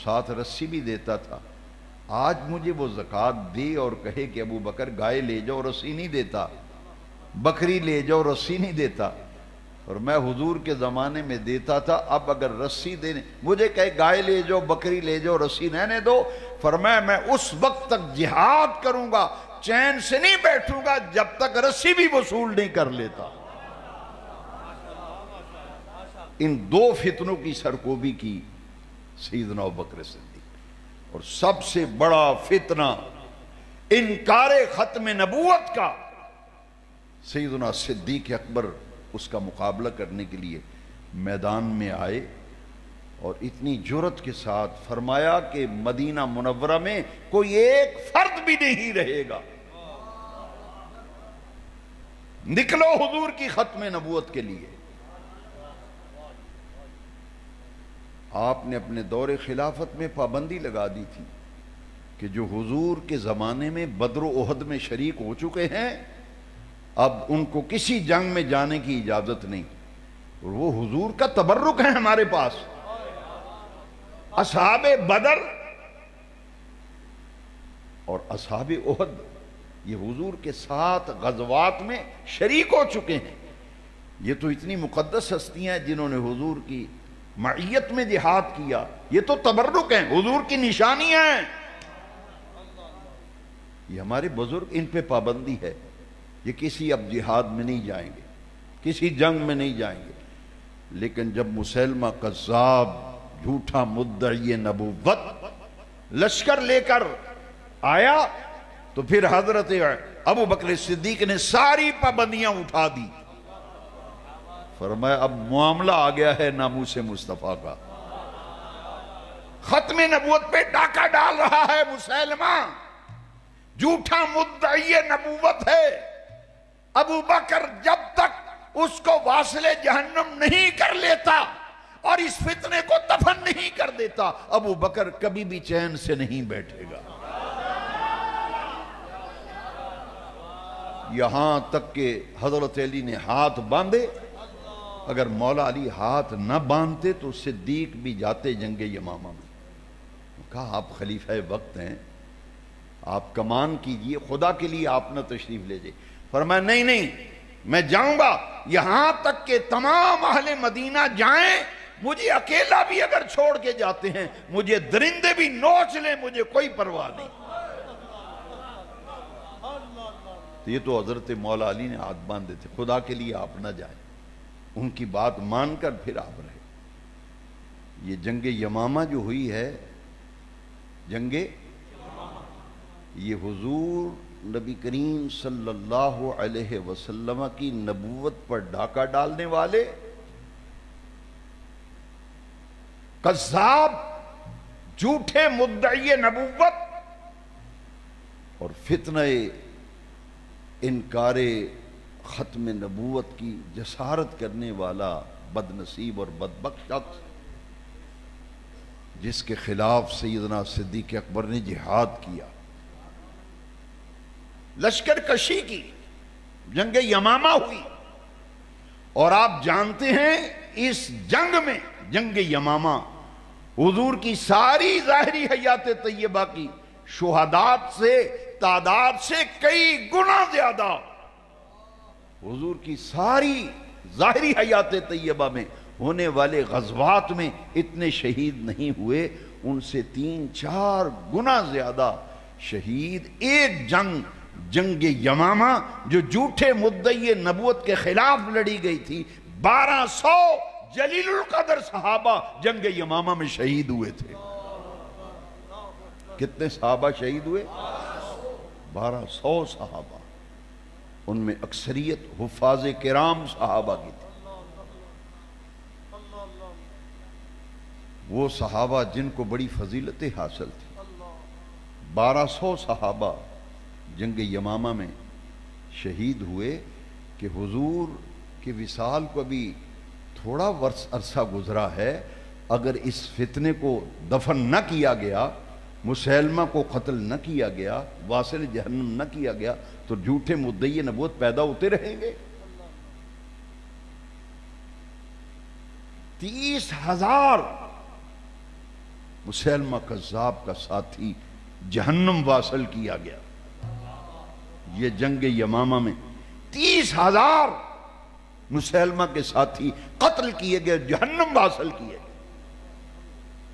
ساتھ رسی بھی دیتا تھا، آج مجھے وہ زکوٰۃ دے اور کہے کہ ابو بکر گائے لے جاؤ رسی نہیں دیتا، بکری لے جاؤ رسی نہیں دیتا، اور میں حضور کے زمانے میں دیتا تھا، اب اگر رسی دینے مجھے کہے گائے لے جاؤ بکری لے جاؤ رسی رہنے دو، فرمایا میں اس وقت تک جہاد کروں گا، چین سے نہیں بیٹھوں گا جب تک رسی بھی وصول نہیں کر لیتا۔ ان 2 فتنوں کی سرکوبی کی سیدنا ابوبکر صدیق، اور سب سے بڑا فتنہ انکار ختم نبوت کا، سیدنا صدیق اکبر اس کا مقابلہ کرنے کے لیے میدان میں آئے، اور اتنی جرأت کے ساتھ فرمایا کہ مدینہ منورہ میں کوئی ایک فرد بھی نہیں رہے گا، نکلو حضور کی ختم نبوت کے لیے۔ آپ نے اپنے دور خلافت میں پابندی لگا دی تھی کہ جو حضور کے زمانے میں بدر و احد میں شریک ہو چکے ہیں اب ان کو کسی جنگ میں جانے کی اجازت نہیں، اور وہ حضور کا تبرک ہے ہمارے پاس۔ اصحاب بدر اور اصحاب احد یہ حضور کے 7 غزوات میں شریک ہو چکے ہیں، یہ تو اتنی مقدس ہستیاں ہیں جنہوں نے حضور کی معیت میں جہاد کیا، یہ تو تبرک ہیں، حضور کی نشانیاں ہیں، یہ ہمارے بزرگ ان پہ پابندی ہے، یہ کسی اب جہاد میں نہیں جائیں گے، کسی جنگ میں نہیں جائیں گے۔ لیکن جب مسیلمہ کذاب جھوٹا مدعی نبوت لشکر لے کر آیا تو پھر حضرت ابو بکر صدیق نے ساری پابندیاں اٹھا دی. فرمایا اب معاملہ آ گیا ہے ناموس مصطفیٰ کا. ختم نبوت پہ ڈاکہ ڈال رہا ہے مسیلمہ، جھوٹا مدعی نبوت ہے. ابو بکر جب تک اس کو واصل جہنم نہیں کر لیتا اور اس فتنے کو دفن نہیں کر دیتا، ابو بکر کبھی بھی چین سے نہیں بیٹھے گا. یہاں تک کہ حضرت علی نے ہاتھ باندھے. اگر مولا علی ہاتھ نہ باندھتے تو صدیق بھی جاتے جنگ یمامہ میں. کہا آپ خلیفہ وقت ہیں، آپ کمان کیجئے، خدا کے لیے آپ نہ تشریف لے جائے. فرمایا نہیں نہیں، میں جاؤں گا یہاں تک کہ تمام اہل مدینہ جائیں. مجھے اکیلا بھی اگر چھوڑ کے جاتے ہیں، مجھے درندے بھی نوچ لیں، مجھے کوئی پرواہ نہیں. تو یہ تو حضرت مولا علی نے ہاتھ باندھے تھے. خدا کے لیے آپ نہ جائیں. ان کی بات مان کر پھر آپ رہے. یہ جنگ یمامہ جو ہوئی ہے، جنگ یہ حضور نبی کریم صلی اللہ علیہ وسلم کی نبوت پر ڈاکہ ڈالنے والے کذاب، جھوٹے مدعی نبوت اور فتنہ انکار ختم نبوت کی جسارت کرنے والا بد نصیب اور بدبخت شخص، جس کے خلاف سیدنا صدیق اکبر نے جہاد کیا، لشکر کشی کی، جنگ یمامہ ہوئی. اور آپ جانتے ہیں اس جنگ میں، جنگ یمامہ، حضور کی ساری ظاہری حیات طیبہ کی شہادات سے، تعداد سے کئی گنا زیادہ، حضور کی ساری ظاہری حیات طیبہ میں ہونے والے غزوات میں اتنے شہید نہیں ہوئے، ان سے 3-4 گنا زیادہ شہید ایک جنگ یمامہ جو جھوٹے مدعی نبوت کے خلاف لڑی گئی تھی. 1200 جلیل القدر صحابہ جنگ یمامہ میں شہید ہوئے تھے. کتنے صحابہ شہید ہوئے؟ 1200 صحابہ. ان میں اکثریت حفاظ کرام صحابہ کی تھی. وہ صحابہ جن کو بڑی فضیلتیں حاصل تھی. 1200 صحابہ جنگ یمامہ میں شہید ہوئے کہ حضور کے وصال کو ابھی تھوڑا عرصہ گزرا ہے. اگر اس فتنے کو دفن نہ کیا گیا، مسیلمہ کو قتل نہ کیا گیا، واصل جہنم نہ کیا گیا، تو جھوٹے مدعی نبوت پیدا ہوتے رہیں گے. 30,000 مسیلمہ کذاب کا ساتھی جہنم واصل کیا گیا. یہ جنگ یمامہ میں 30,000 مسیلمہ کے ساتھی قتل کیے گئے، جہنم واصل کیے گئے.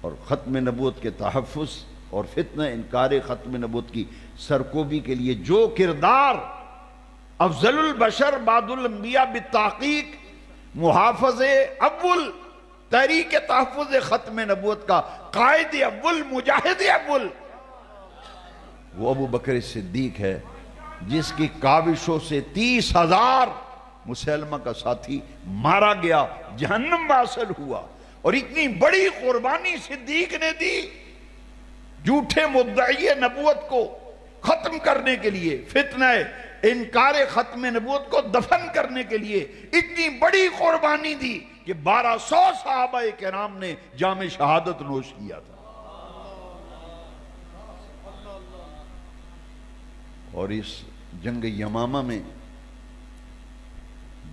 اور ختم نبوت کے تحفظ اور فتنہ انکار ختم نبوت کی سرکوبی کے لیے جو کردار افضل البشر بعد الانبیاء بالتحقیق محافظ اول، تحریک تحفظ ختم نبوت کا قائد اول، مجاہد اول، وہ ابو بکر صدیق ہے، جس کی کاوشوں سے 30,000 مسیلمہ کا ساتھی مارا گیا، جہنم واصل ہوا. اور اتنی بڑی قربانی صدیق نے دی جھوٹے مدعی نبوت کو ختم کرنے کے لیے، فتنہ انکار ختم نبوت کو دفن کرنے کے لیے اتنی بڑی قربانی دی کہ 1200 صحابہ کرام نے جام شہادت نوش کیا تھا. اور اس جنگ یمامہ میں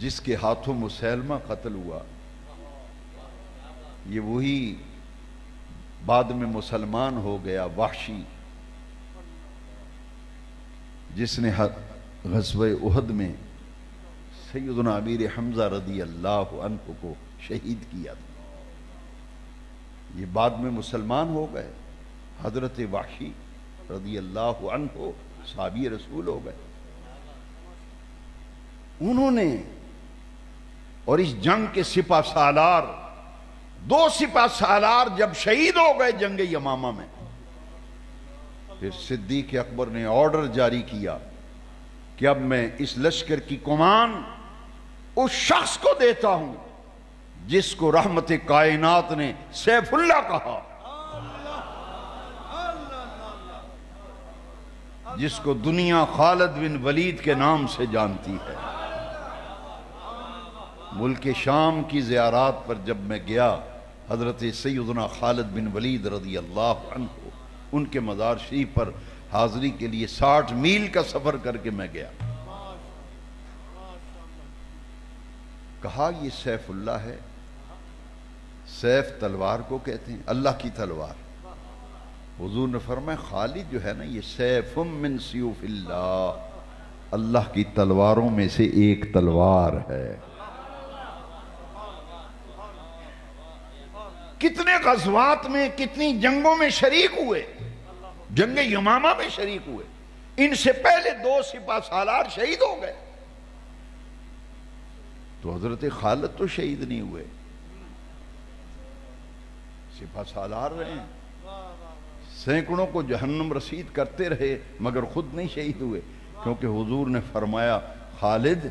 جس کے ہاتھوں مسیلمہ قتل ہوا، یہ وہی بعد میں مسلمان ہو گیا وحشی، جس نے غزوہ احد میں سیدنا امیر حمزہ رضی اللہ عنہ کو شہید کیا تھا. یہ بعد میں مسلمان ہو گئے. حضرت وحشی رضی اللہ عنہ صحابی رسول ہو گئے. انہوں نے، اور اس جنگ کے سپہ سالار، 2 سپہ سالار جب شہید ہو گئے جنگ یمامہ میں، پھر صدیق اکبر نے آرڈر جاری کیا کہ اب میں اس لشکر کی کمان اس شخص کو دیتا ہوں جس کو رحمت کائنات نے سیف اللہ کہا، جس کو دنیا خالد بن ولید کے نام سے جانتی ہے۔ ملک شام کی زیارات پر جب میں گیا، حضرت سیدنا خالد بن ولید رضی اللہ عنہ ان کے مزار شریف پر حاضری کے لیے 60 میل کا سفر کر کے میں گیا۔ کہا یہ سیف اللہ ہے۔ سیف تلوار کو کہتے ہیں، اللہ کی تلوار۔ حضور نے فرمایا خالد جو ہے نا، یہ سیف من سیوف اللہ، اللہ کی تلواروں میں سے ایک تلوار ہے۔ کتنے غزوات میں، کتنی جنگوں میں شریک ہوئے، جنگ یمامہ میں شریک ہوئے، ان سے پہلے 2 سپہ سالار شہید ہو گئے، تو حضرت خالد تو شہید نہیں ہوئے، سپہ سالار رہے ہیں، سینکڑوں کو جہنم رسید کرتے رہے مگر خود نہیں شہید ہوئے، کیونکہ حضور نے فرمایا خالد،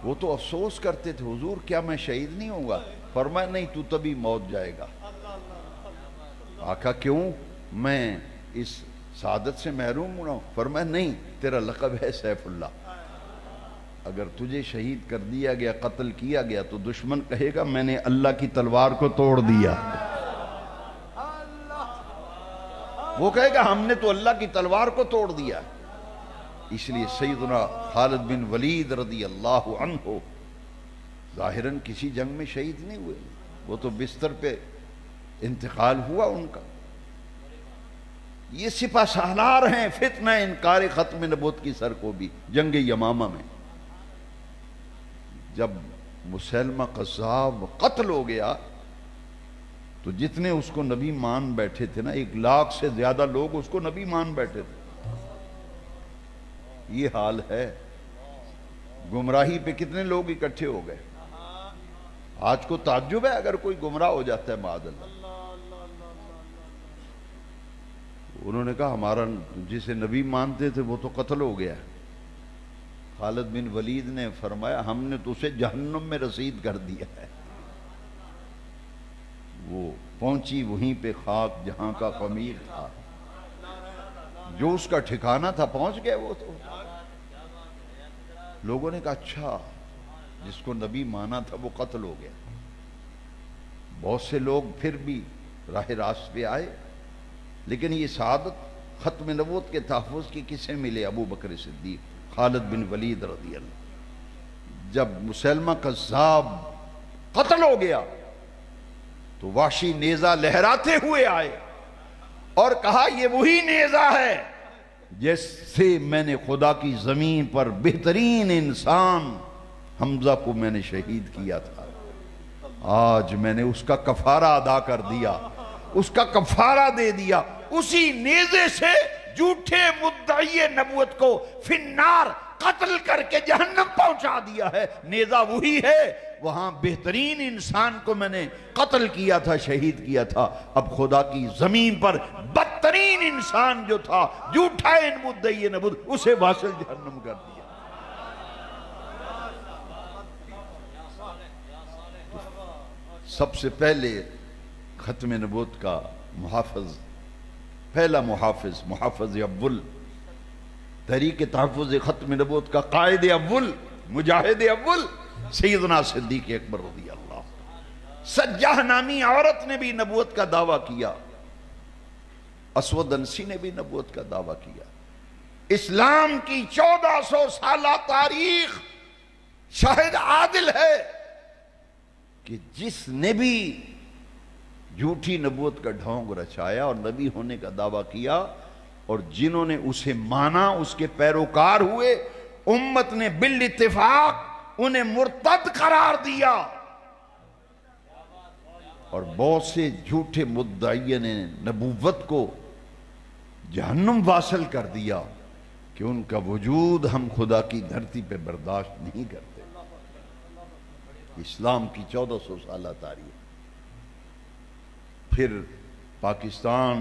وہ تو افسوس کرتے تھے حضور کیا میں شہید نہیں ہوں گا؟ فرمایا نہیں، تو تبھی موت جائے گا۔ آقا کیوں؟ میں اس سعادت سے محروم ہوں۔ فرمایا نہیں، تیرا لقب ہے سیف اللہ، اگر تجھے شہید کر دیا گیا، قتل کیا گیا تو دشمن کہے گا میں نے اللہ کی تلوار کو توڑ دیا، وہ کہے گا ہم نے تو اللہ کی تلوار کو توڑ دیا۔ اس لیے سیدنا خالد بن ولید رضی اللہ عنہ ظاہراً کسی جنگ میں شہید نہیں ہوئے، وہ تو بستر پہ انتقال ہوا ان کا۔ یہ سپہ سالار ہیں فتنہ انکار ختم نبوت کی سر کو بھی جنگ یمامہ میں۔ جب مسیلمہ قذاب قتل ہو گیا تو جتنے اس کو نبی مان بیٹھے تھے نا، 1 لاکھ سے زیادہ لوگ اس کو نبی مان بیٹھے تھے۔ یہ حال ہے، گمراہی پہ کتنے لوگ اکٹھے ہو گئے۔ آج کو تعجب ہے اگر کوئی گمراہ ہو جاتا ہے معاذ اللہ۔ انہوں نے کہا ہمارا جسے نبی مانتے تھے وہ تو قتل ہو گیا۔ خالد بن ولید نے فرمایا ہم نے تو اسے جہنم میں رسید کر دیا ہے۔ وہ پہنچی وہیں پہ خاک جہاں کا خمیر تھا، جو اس کا ٹھکانہ تھا پہنچ گئے وہ تو۔ لوگوں نے کہا اچھا جس کو نبی مانا تھا وہ قتل ہو گیا۔ بہت سے لوگ پھر بھی راہ راست پہ آئے، لیکن یہ سعادت ختم نبوت کے تحفظ کی کسے ملے؟ ابو بکر صدیق، خالد بن ولید رضی اللہ۔ جب مسیلمہ قذاب قتل ہو گیا تو وحشی نیزہ لہراتے ہوئے آئے اور کہا یہ وہی نیزہ ہے جس سے میں نے خدا کی زمین پر بہترین انسان حمزہ کو میں نے شہید کیا تھا، آج میں نے اس کا کفارہ ادا کر دیا، اس کا کفارہ دے دیا۔ اسی نیزے سے جھوٹے مدعی نبوت کو فی النار قتل کر کے جہنم پہنچا دیا ہے۔ نیزہ وہی ہے، وہاں بہترین انسان کو میں نے قتل کیا تھا، شہید کیا تھا، اب خدا کی زمین پر بدترین انسان جو تھا جھوٹا مدعی نبوت، اسے واصل جہنم کر دیا۔ سب سے پہلے ختم نبوت کا محافظ، پہلا محافظ اول، تحریک تحفظ ختم نبوت کا قائد اول، مجاہد اول سیدنا صدیق اکبر رضی اللہ۔ سجاہ نامی عورت نے بھی نبوت کا دعویٰ کیا، اسود انسی نے بھی نبوت کا دعویٰ کیا۔ اسلام کی 1400 سالہ تاریخ شاہد عادل ہے کہ جس نے بھی جھوٹی نبوت کا ڈھونگ رچایا اور نبی ہونے کا دعویٰ کیا اور جنہوں نے اسے مانا، اس کے پیروکار ہوئے، امت نے بالاتفاق انہیں مرتد قرار دیا، اور بہت سے جھوٹے مدعین نبوت کو جہنم واصل کر دیا کہ ان کا وجود ہم خدا کی دھرتی پہ برداشت نہیں کرتے۔ اسلام کی 1400 سالہ تاریخ۔ پھر پاکستان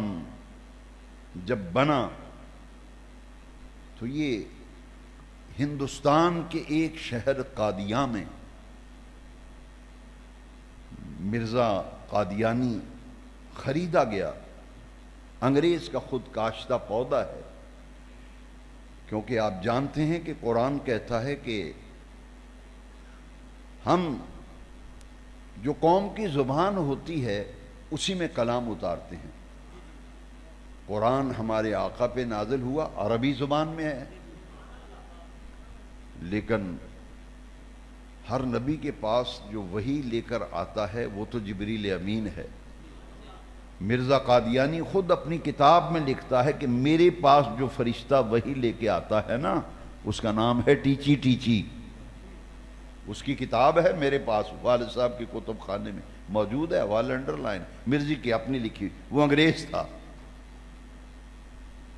جب بنا تو یہ ہندوستان کے ایک شہر قادیاں میں مرزا قادیانی خریدا گیا، انگریز کا خود کاشتہ پودا ہے، کیونکہ آپ جانتے ہیں کہ قرآن کہتا ہے کہ ہم جو قوم کی زبان ہوتی ہے اسی میں کلام اتارتے ہیں۔ قرآن ہمارے آقا پہ نازل ہوا عربی زبان میں ہے، لیکن ہر نبی کے پاس جو وحی لے کر آتا ہے وہ تو جبریل امین ہے۔ مرزا قادیانی خود اپنی کتاب میں لکھتا ہے کہ میرے پاس جو فرشتہ وحی لے کے آتا ہے نا، اس کا نام ہے ٹیچی ٹیچی۔ اس کی کتاب ہے میرے پاس، والد صاحب کے کتب خانے میں موجود ہے، حوالہ انڈر لائن، مرزی کی اپنی لکھی، وہ انگریز تھا۔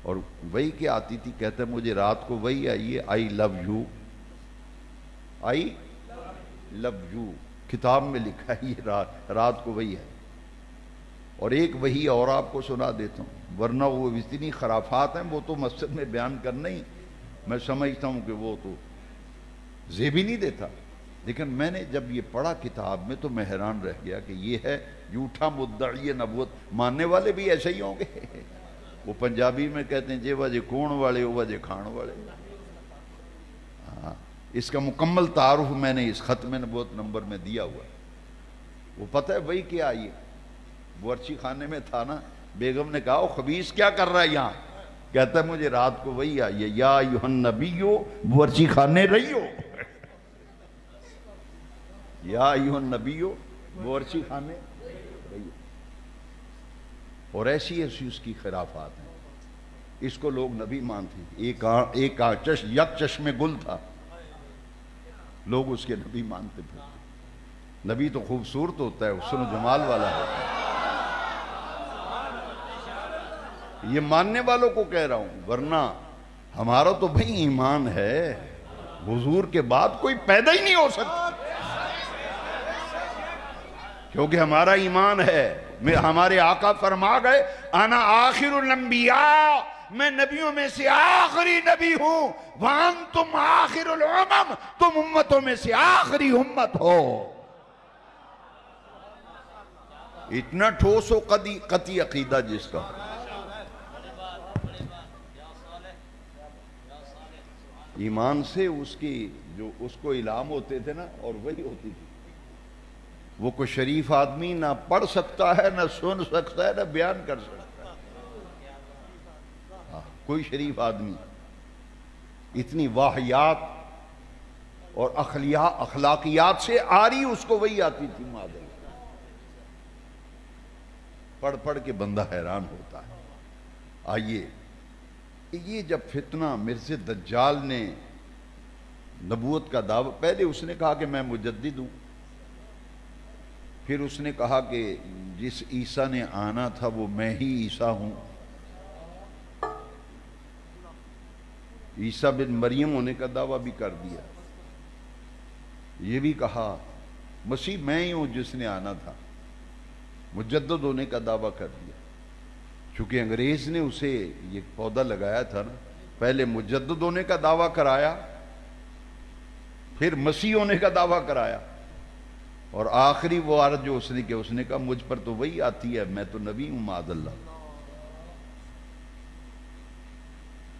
اور وہی کیا آتی تھی، کہتا ہے مجھے رات کو وہی آئی ہے، آئی love you, I love you, کتاب میں لکھا ہے یہ رات کو وہی ہے۔ اور ایک وہی اور آپ کو سنا دیتا ہوں، ورنہ وہ اتنی خرافات ہیں وہ تو مسجد میں بیان کرنا ہی میں سمجھتا ہوں کہ وہ تو زیب ہی نہیں دیتا، لیکن میں نے جب یہ پڑھا کتاب میں تو میں حیران رہ گیا کہ یہ ہے جھوٹا مدعی نبوت، ماننے والے بھی ایسے ہی ہوں گے۔ وہ پنجابی میں کہتے ہیں جے وجہ کون والے ہو وجہ کھان والے۔ اس کا مکمل تعارف میں نے اس ختم نبوت نمبر میں دیا ہوا۔ وہ پتہ ہے وہی کیا آئی ہے، بورچی خانے میں تھا نا، بیگم نے کہا خبیث کیا کر رہا ہے یہاں، کہتا ہے مجھے رات کو وہی آئی ہے، یا ایھا النبیو بورچی خانے رہیو، یا ایھا النبیو بورچی خانے رہیو۔ اور ایسی ایسی اس کی خرافات ہیں، اس کو لوگ نبی مانتے ہیں۔ ایک یک چشم گل تھا، لوگ اس کے نبی مانتے تھے۔ نبی تو خوبصورت ہوتا ہے، حسن و جمال والا ہوتا ہے، یہ ماننے والوں کو کہہ رہا ہوں، ورنہ ہمارا تو بھئی ایمان ہے، حضور کے بعد کوئی پیدا ہی نہیں ہو سکتا، کیونکہ ہمارا ایمان ہے۔ ہمارے آقا فرما گئے انا آخر الانبیاء، میں نبیوں میں سے آخری نبی ہوں، وانتم آخر الامم، تم امتوں میں سے آخری امت ہو۔ اتنا ٹھوس و قطعی عقیدہ جس کا، ایمان سے اس کی جو اس کو الہام ہوتے تھے نا، اور وہی ہوتی تھی۔ وہ کوئی شریف آدمی نہ پڑھ سکتا ہے، نہ سن سکتا ہے، نہ بیان کر سکتا ہے۔ کوئی شریف آدمی اتنی واحیات اور اخلاقیات سے آری اس کو وہی آتی تھی، معاذ اللہ، پڑھ پڑھ کے بندہ حیران ہوتا ہے۔ آئیے، یہ جب فتنہ مرزا دجال نے نبوت کا دعویٰ، پہلے اس نے کہا کہ میں مجدد ہوں، پھر اس نے کہا کہ جس عیسیٰ نے آنا تھا وہ میں ہی عیسیٰ ہوں، عیسیٰ بن مریم ہونے کا دعویٰ بھی کر دیا، یہ بھی کہا مسیح میں ہی ہوں جس نے آنا تھا، مجدد ہونے کا دعویٰ کر دیا۔ چونکہ انگریز نے اسے یہ پودا لگایا تھا نا، پہلے مجدد ہونے کا دعویٰ کرایا، پھر مسیح ہونے کا دعویٰ کرایا، اور آخری وہ عرض جو اس نے کیا، اس نے کہا مجھ پر تو وہی آتی ہے، میں تو نبی ہوں معاذ اللہ۔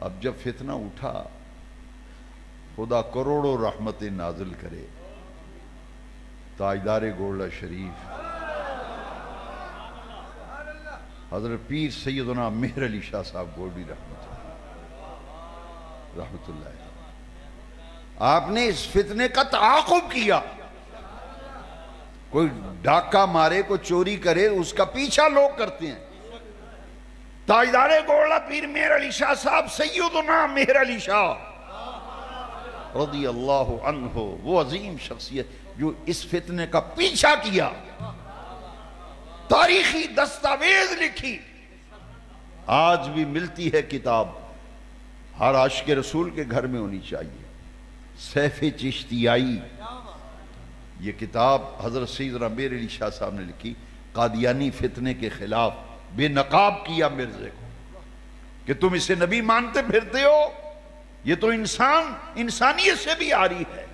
اب جب فتنہ اٹھا، خدا کروڑوں رحمتیں نازل کرے، تاجدار گولڈا شریف حضرت پیر سیدنا مہر علی شاہ صاحب گولڈی رحمت اللہ، آپ نے اس فتنے کا تعاقب کیا۔ کوئی ڈاکہ مارے، کوئی چوری کرے، اس کا پیچھا لوگ کرتے ہیں۔ تاجدار گولڈا پیر مہر علی شاہ صاحب، سیدنا مہر علی شاہ رضی اللہ عنہ، وہ عظیم شخصیت جو اس فتنے کا پیچھا کیا، تاریخی دستاویز لکھی، آج بھی ملتی ہے کتاب، ہر عاشق رسول کے گھر میں ہونی چاہیے، سیف چشتیائی، یہ کتاب حضرت سیدنا مہر علی شاہ صاحب نے لکھی، قادیانی فتنے کے خلاف بے نقاب کیا مرزے کو کہ تم اسے نبی مانتے پھرتے ہو، یہ تو انسانیت سے بھی آ رہی ہے۔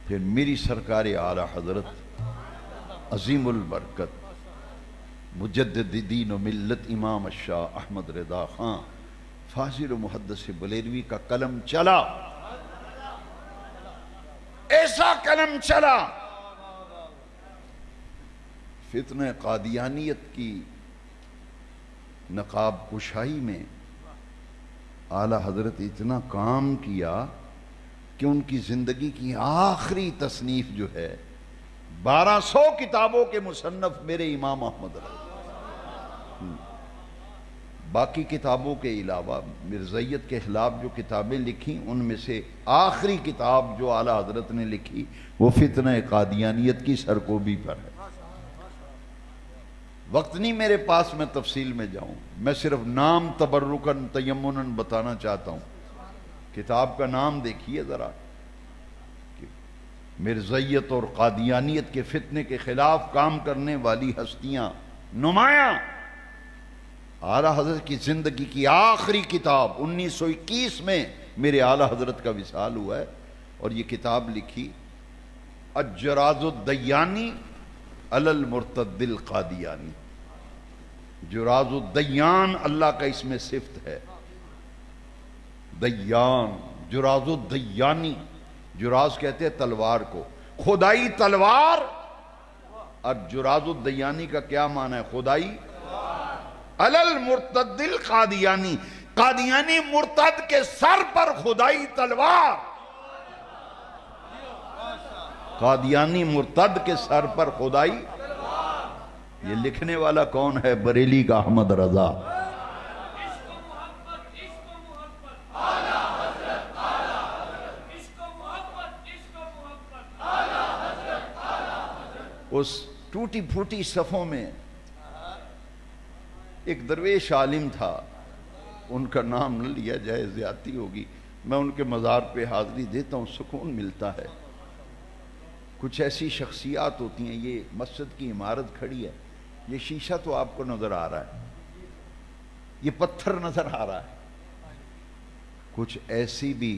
پھر میری سرکار اعلی حضرت عظیم البرکت مجدد دین و ملت امام الشاہ احمد رضا خان فاضل و محدث بلیلوی کا قلم چلا، ایسا قلم چلا، فتنہ قادیانیت کی نقاب کشائی میں اعلی حضرت اتنا کام کیا کہ ان کی زندگی کی آخری تصنیف جو ہے 1200 کتابوں کے مصنف میرے امام احمد رضا، باقی کتابوں کے علاوہ مرزائیت کے خلاف جو کتابیں لکھی ان میں سے آخری کتاب جو اعلی حضرت نے لکھی وہ فتنہ قادیانیت کی سرکوبی پر ہے۔ وقت نہیں میرے پاس میں تفصیل میں جاؤں، میں صرف نام تبرکن تیمنن بتانا چاہتا ہوں۔ کتاب کا نام دیکھیے ذرا، مرزائیت اور قادیانیت کے فتنے کے خلاف کام کرنے والی ہستیاں نمایاں۔ اعلی حضرت کی زندگی کی آخری کتاب 1921 میں میرے اعلی حضرت کا وصال ہوا ہے، اور یہ کتاب لکھی الجراز الدیانی علی المرتد القادیانی۔ جراز الدیان اللہ کا اس میں صفت ہے، دیان، جراز الدیانی، جراز کہتے ہیں تلوار کو، خدائی تلوار، اور جراز الدیانی کا کیا معنی ہے؟ خدائی علی المرتد القادیانی، قادیانی مرتد کے سر پر خدائی تلوار، قادیانی مرتد کے سر پر خدائی۔ یہ لکھنے والا کون ہے؟ بریلی کا احمد رضا۔ اس ٹوٹی پھوٹی صفوں میں ایک درویش عالم تھا، ان کا نام نہ لیا جائے زیادتی ہوگی، میں ان کے مزار پہ حاضری دیتا ہوں، سکون ملتا ہے۔ کچھ ایسی شخصیات ہوتی ہیں، یہ مسجد کی عمارت کھڑی ہے، یہ شیشہ تو آپ کو نظر آ رہا ہے، یہ پتھر نظر آ رہا ہے، کچھ ایسی بھی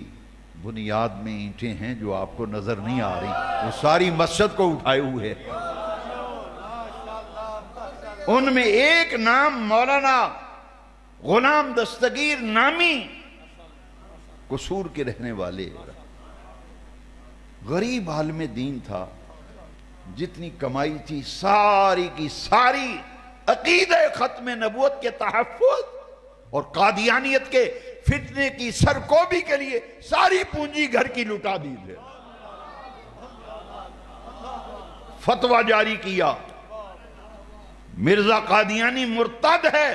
بنیاد میں اینٹیں ہیں جو آپ کو نظر نہیں آ رہی، وہ ساری مسجد کو اٹھائے ہوئے ہیں۔ ان میں ایک نام مولانا غلام دستگیر نامی قصور کے رہنے والے، غریب عالم دین تھا، جتنی کمائی تھی ساری کی ساری عقیدہ ختم نبوت کے تحفظ اور قادیانیت کے فتنے کی سرکوبی کے لیے ساری پونجی گھر کی لٹا دی تھے۔ فتویٰ جاری کیا مرزا قادیانی مرتد ہے،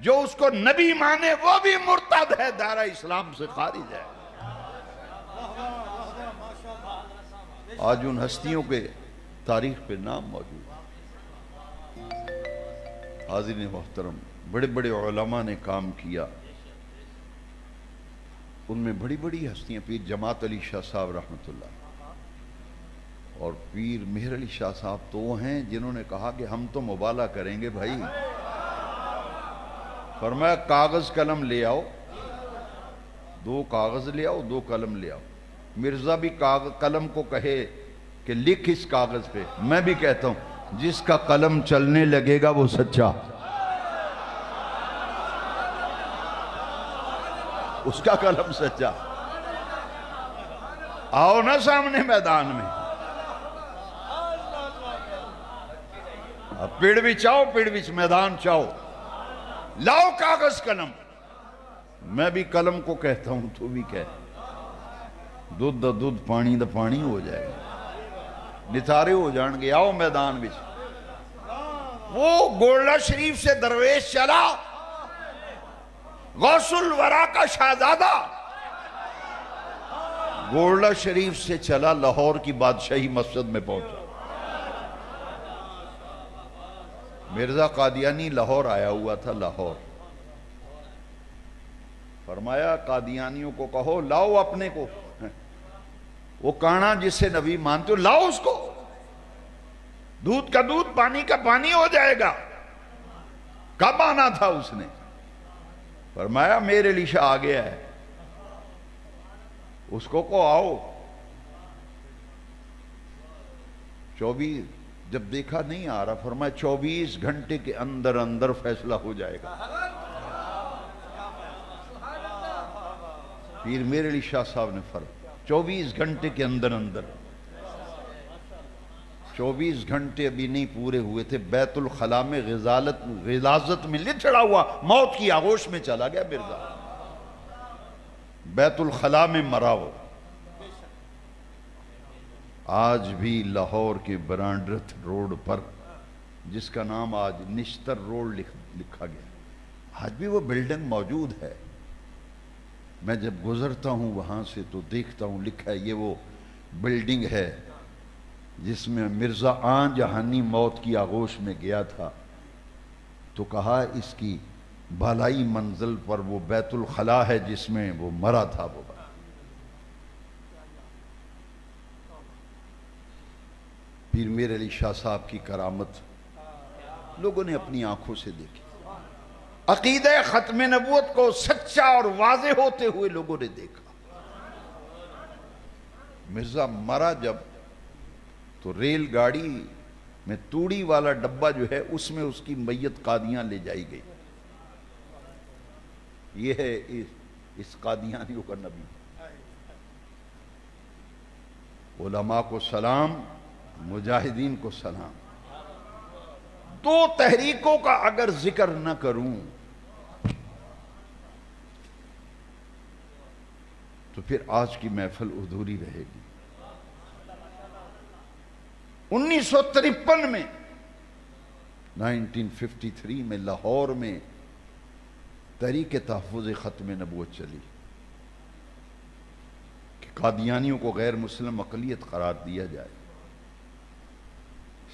جو اس کو نبی مانے وہ بھی مرتد ہے، دائرہ اسلام سے خارج ہے۔ آج ان ہستیوں کے تاریخ پہ نام موجود ہے۔ حاضرین محترم، بڑے بڑے علماء نے کام کیا، ان میں بڑی بڑی ہستیاں، پیر جماعت علی شاہ صاحب رحمۃ اللہ، اور پیر مہر علی شاہ صاحب تو وہ ہیں جنہوں نے کہا کہ ہم تو مبالغہ کریں گے بھائی، فرمایا کاغذ قلم لے آؤ، 2 کاغذ لے آؤ، 2 قلم لے آؤ۔ مرزا بھی قلم کو کہے کہ لکھ اس کاغذ پہ، میں بھی کہتا ہوں جس کا قلم چلنے لگے گا وہ سچا، اس کا قلم سچا۔ آؤ نا سامنے میدان میں، پیڑ بھی چاہو، پیڑ بھی میدان چاہو، لاؤ کاغذ قلم۔ میں بھی قلم کو کہتا ہوں، تو بھی کہہ، دودھ دا دودھ، پانی دا پانی ہو جائے گا، نثارے ہو جان گے، آؤ میدان بھی۔ وہ گولڈا شریف سے درویش چلا، غوث الورا کا شہزادہ گولڈا شریف سے چلا، لاہور کی بادشاہی مسجد میں پہنچا۔ مرزا قادیانی لاہور آیا ہوا تھا، لاہور۔ فرمایا قادیانیوں کو کہو لاؤ اپنے کو، وہ کانا جس سے نبی مانتے ہو لاؤ اس کو، دودھ کا دودھ پانی کا پانی ہو جائے گا۔ کب آنا تھا اس نے؟ فرمایا میرے لیے آ گیا ہے، اس کو آؤ۔ 24 جب دیکھا نہیں آ رہا، فرمایا 24 گھنٹے کے اندر اندر فیصلہ ہو جائے گا۔ پیر میرے علی شاہ صاحب نے فرمایا 24 گھنٹے کے اندر اندر۔ 24 گھنٹے ابھی نہیں پورے ہوئے تھے، بیت الخلاء میں غلاظت میں لٹڑا ہوا موت کی آغوش میں چلا گیا مرزا، بیت الخلاء میں مرا ہو۔ آج بھی لاہور کے برانڈرتھ روڈ پر، جس کا نام آج نشتر روڈ لکھا گیا، آج بھی وہ بلڈنگ موجود ہے۔ میں جب گزرتا ہوں وہاں سے تو دیکھتا ہوں لکھا ہے یہ وہ بلڈنگ ہے جس میں مرزا آن جہانی موت کی آغوش میں گیا تھا، تو کہا اس کی بالائی منزل پر وہ بیت الخلاء ہے جس میں وہ مرا تھا۔ وہ پیر میر علی شاہ صاحب کی کرامت لوگوں نے اپنی آنکھوں سے دیکھی، عقیدہ ختم نبوت کو سچا اور واضح ہوتے ہوئے لوگوں نے دیکھا۔ مرزا مرا جب تو ریل گاڑی میں توڑی والا ڈبہ جو ہے اس میں اس کی میت قادیاں لے جائی گئی۔ یہ ہے اس قادیانیوں کا نبی۔ علماء کو سلام، مجاہدین کو سلام۔ دو تحریکوں کا اگر ذکر نہ کروں تو پھر آج کی محفل ادھوری رہے گی۔ 1953 میں 1953 میں لاہور میں تحریک تحفظ ختم نبوت چلی کہ قادیانیوں کو غیر مسلم اقلیت قرار دیا جائے۔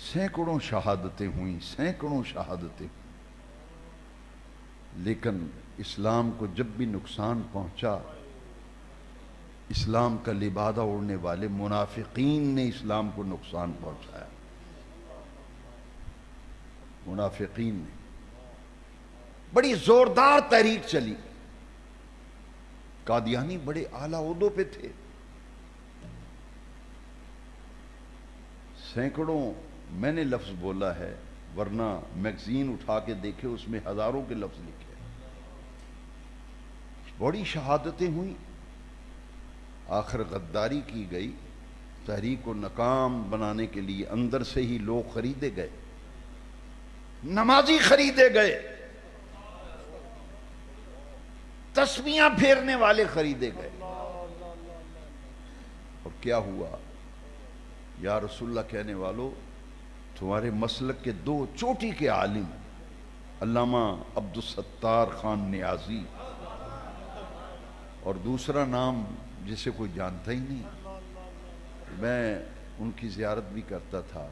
سینکڑوں شہادتیں ہوئیں، سینکڑوں شہادتیں ہوئیں، لیکن اسلام کو جب بھی نقصان پہنچا، اسلام کا لبادہ اوڑھنے والے منافقین نے اسلام کو نقصان پہنچایا۔ منافقین نے بڑی زوردار تحریک چلی، قادیانی بڑے اعلیٰ عہدوں پہ تھے، سینکڑوں میں نے لفظ بولا ہے، ورنہ میگزین اٹھا کے دیکھے اس میں ہزاروں کے لفظ لکھے۔ بڑی شہادتیں ہوئیں، آخر غداری کی گئی، تحریک کو ناکام بنانے کے لیے اندر سے ہی لوگ خریدے گئے، نمازی خریدے گئے، تسبیحاں پھیرنے والے خریدے گئے۔ اور کیا ہوا؟ یا رسول اللہ کہنے والوں، تمہارے مسلک کے دو چوٹی کے عالم، علامہ عبدالستار خان نیازی اور دوسرا نام جسے کوئی جانتا ہی نہیں، میں ان کی زیارت بھی کرتا تھا،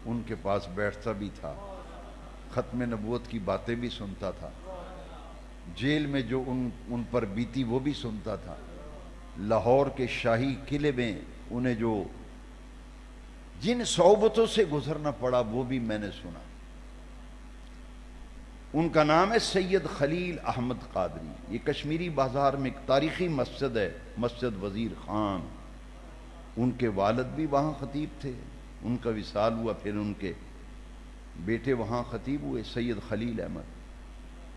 ان کے پاس بیٹھتا بھی تھا، ختم نبوت کی باتیں بھی سنتا تھا، جیل میں جو ان پر بیتی وہ بھی سنتا تھا، لاہور کے شاہی قلعے میں انہیں جو جن صعوبتوں سے گزرنا پڑا وہ بھی میں نے سنا۔ ان کا نام ہے سید خلیل احمد قادری۔ یہ کشمیری بازار میں ایک تاریخی مسجد ہے، مسجد وزیر خان۔ ان کے والد بھی وہاں خطیب تھے، ان کا وصال ہوا، پھر ان کے بیٹے وہاں خطیب ہوئے، سید خلیل احمد۔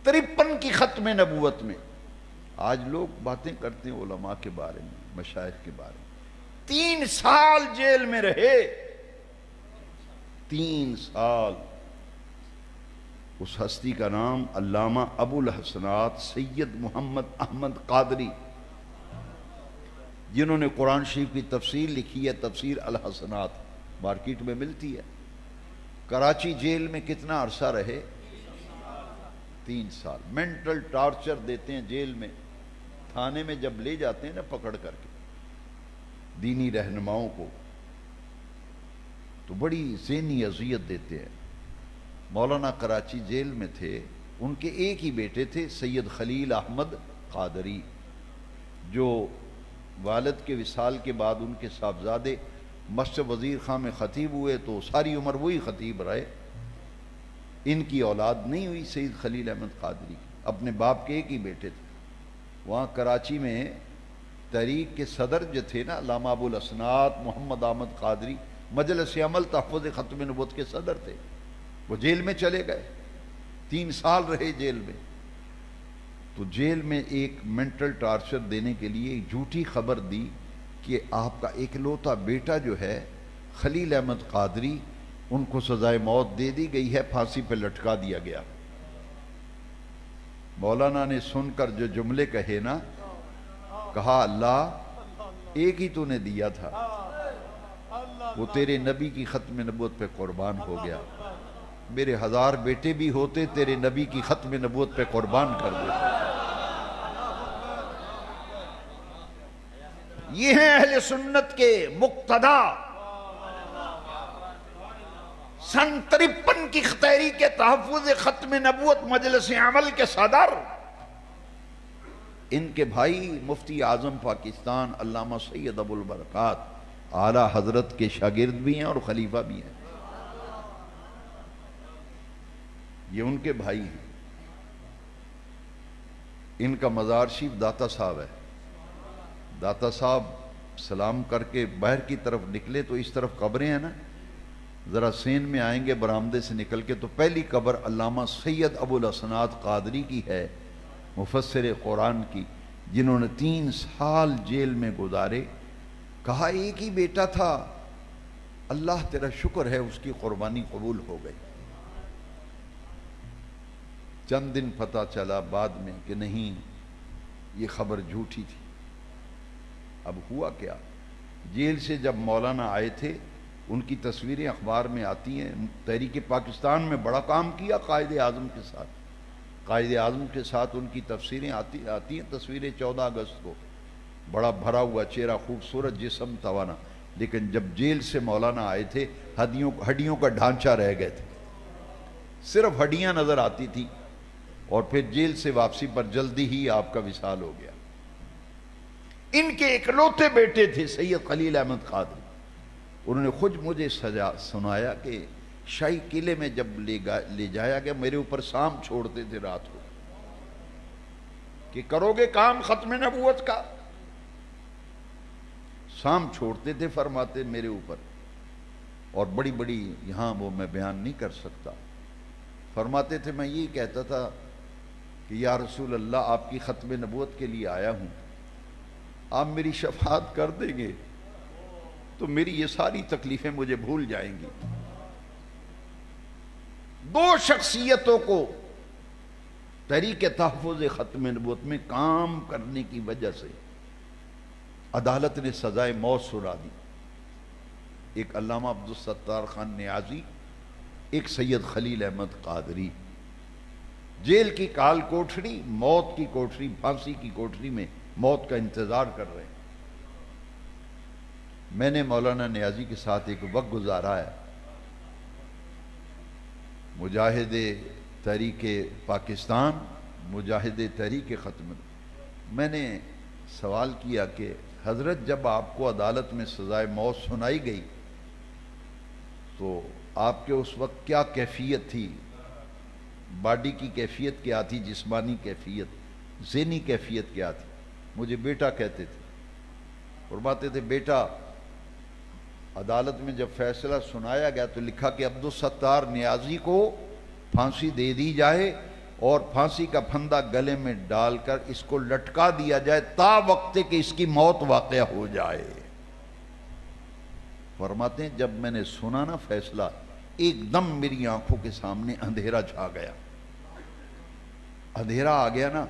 53 کی ختم نبوت میں آج لوگ باتیں کرتے ہیں علماء کے بارے میں، مشائخ کے بارے میں، 3 سال جیل میں رہے، 3 سال۔ اس ہستی کا نام علامہ ابو الحسنات سید محمد احمد قادری، جنہوں نے قرآن شریف کی تفسیر لکھی ہے، تفسیر الحسنات، مارکیٹ میں ملتی ہے۔ کراچی جیل میں کتنا عرصہ رہے؟ 3 سال۔ مینٹل ٹارچر دیتے ہیں جیل میں، تھانے میں جب لے جاتے ہیں نا پکڑ کر کے دینی رہنماؤں کو، تو بڑی ذہنی اذیت دیتے ہیں۔ مولانا کراچی جیل میں تھے، ان کے ایک ہی بیٹے تھے سید خلیل احمد قادری، جو والد کے وصال کے بعد ان کے صاحبزادے مسجد وزیر خان میں خطیب ہوئے تو ساری عمر وہی خطیب رہے۔ ان کی اولاد نہیں ہوئی سید خلیل احمد قادری کی۔ اپنے باپ کے ایک ہی بیٹے تھے. وہاں کراچی میں تحریک کے صدر جو تھے نا علامہ ابو الاسناد محمد احمد قادری، مجلس عمل تحفظ ختم نبوت کے صدر تھے. وہ جیل میں چلے گئے، 3 سال رہے جیل میں. تو جیل میں ایک مینٹل ٹارچر دینے کے لیے ایک جھوٹی خبر دی کہ آپ کا اکلوتا بیٹا جو ہے خلیل احمد قادری، ان کو سزائے موت دے دی گئی ہے، پھانسی پہ لٹکا دیا گیا. مولانا نے سن کر جو جملے کہے نا، کہا اللہ ایک ہی تو نے دیا تھا، وہ تیرے نبی کی ختم نبوت پہ قربان ہو گیا. میرے 1000 بیٹے بھی ہوتے تیرے نبی کی ختم نبوت پہ قربان کر دیتے. یہ ہیں اہل سنت کے مقتدا. سن 53 کی تحریک تحفظ ختم نبوت مجلس عمل کے صدر، ان کے بھائی مفتی اعظم پاکستان علامہ سید ابو البرکات اعلیٰ حضرت کے شاگرد بھی ہیں اور خلیفہ بھی ہیں. یہ ان کے بھائی ہیں. ان کا مزار شریف داتا صاحب ہے. داتا صاحب سلام کر کے باہر کی طرف نکلے تو اس طرف قبریں ہیں نا، ذرا سین میں آئیں گے برآمدے سے نکل کے تو پہلی قبر علامہ سید ابو الاسناد قادری کی ہے، مفسر قرآن کی، جنہوں نے 3 سال جیل میں گزارے. کہا ایک ہی بیٹا تھا، اللہ تیرا شکر ہے اس کی قربانی قبول ہو گئی. چند دن پتہ چلا بعد میں کہ نہیں، یہ خبر جھوٹی تھی. اب ہوا کیا، جیل سے جب مولانا آئے تھے، ان کی تصویریں اخبار میں آتی ہیں. تحریک پاکستان میں بڑا کام کیا قائد اعظم کے ساتھ. قائد اعظم کے ساتھ ان کی تفسیریں آتی ہیں تصویریں. 14 اگست کو بڑا بھرا ہوا چہرہ، خوبصورت جسم، توانا. لیکن جب جیل سے مولانا آئے تھے، ہڈیوں کا ڈھانچہ رہ گئے تھے، صرف ہڈیاں نظر آتی تھی. اور پھر جیل سے واپسی پر جلدی ہی آپ کا وصال ہو گیا. ان کے اکلوتے بیٹے تھے سید خلیل احمد قادری. انہوں نے خود مجھے سنایا کہ شاہی قلعے میں جب لے جایا گیا، میرے اوپر سام چھوڑتے تھے رات کو کہ کرو گے کام ختم نبوت کا. سام چھوڑتے تھے، فرماتے میرے اوپر، اور بڑی بڑی یہاں وہ میں بیان نہیں کر سکتا. فرماتے تھے میں یہی کہتا تھا کہ یا رسول اللہ، آپ کی ختم نبوت کے لیے آیا ہوں، آپ میری شفاعت کر دیں گے تو میری یہ ساری تکلیفیں مجھے بھول جائیں گی. 2 شخصیتوں کو تحریک تحفظ ختم نبوت میں کام کرنے کی وجہ سے عدالت نے سزائے موت سنا دی. ایک علامہ عبدالستار خان نیازی، ایک سید خلیل احمد قادری. جیل کی کال کوٹھڑی، موت کی کوٹھڑی، پھانسی کی کوٹھڑی میں موت کا انتظار کر رہے ہیں. میں نے مولانا نیازی کے ساتھ ایک وقت گزارا ہے. مجاہد تحریک پاکستان، مجاہد تحریک ختم. میں نے سوال کیا کہ حضرت جب آپ کو عدالت میں سزائے موت سنائی گئی تو آپ کے اس وقت کیا کیفیت تھی؟ باڈی کی کیفیت کیا تھی؟ جسمانی کیفیت، ذہنی کیفیت کیا تھی؟ مجھے بیٹا کہتے تھے. فرماتے تھے بیٹا، عدالت میں جب فیصلہ سنایا گیا تو لکھا کہ عبدالستار نیازی کو پھانسی دے دی جائے اور پھانسی کا پھندا گلے میں ڈال کر اس کو لٹکا دیا جائے تا وقت کہ اس کی موت واقع ہو جائے. فرماتے ہیں جب میں نے سنا نا فیصلہ، ایک دم میری آنکھوں کے سامنے اندھیرا چھا گیا. اندھیرا آ گیا نا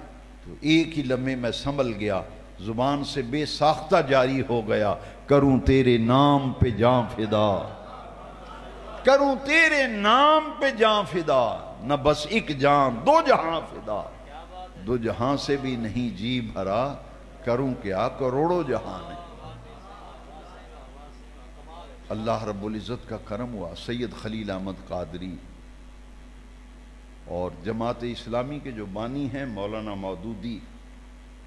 تو ایک ہی لمحے میں سنبھل گیا، زبان سے بے ساختہ جاری ہو گیا، کروں تیرے نام پہ جاں فدا، کروں تیرے نام پہ جاں فدا، نہ بس ایک جان 2 جہاں فدا، 2 جہاں سے بھی نہیں جی بھرا، کروں کیا کروڑوں جہان ہے. اللہ رب العزت کا کرم ہوا. سید خلیل احمد قادری اور جماعت اسلامی کے جو بانی ہیں مولانا مودودی،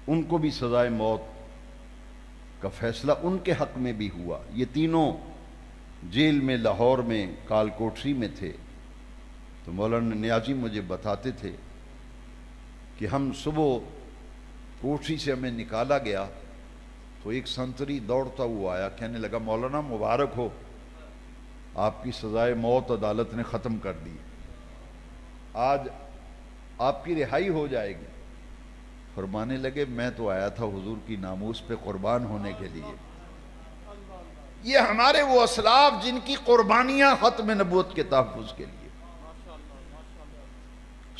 ان کو بھی سزائے موت کا فیصلہ ان کے حق میں بھی ہوا. یہ تینوں جیل میں لاہور میں کال کوٹری میں تھے. تو مولانا نیازی مجھے بتاتے تھے کہ ہم صبح کوٹھی سے ہمیں نکالا گیا تو ایک سنتری دوڑتا ہوا آیا، کہنے لگا مولانا مبارک ہو، آپ کی سزائے موت عدالت نے ختم کر دی، آج آپ کی رہائی ہو جائے گی۔ فرمانے لگے میں تو آیا تھا حضور کی ناموس پہ قربان ہونے کے لیے۔ یہ ہمارے وہ اسلاف جن کی قربانیاں ختم نبوت کے تحفظ کے لیے،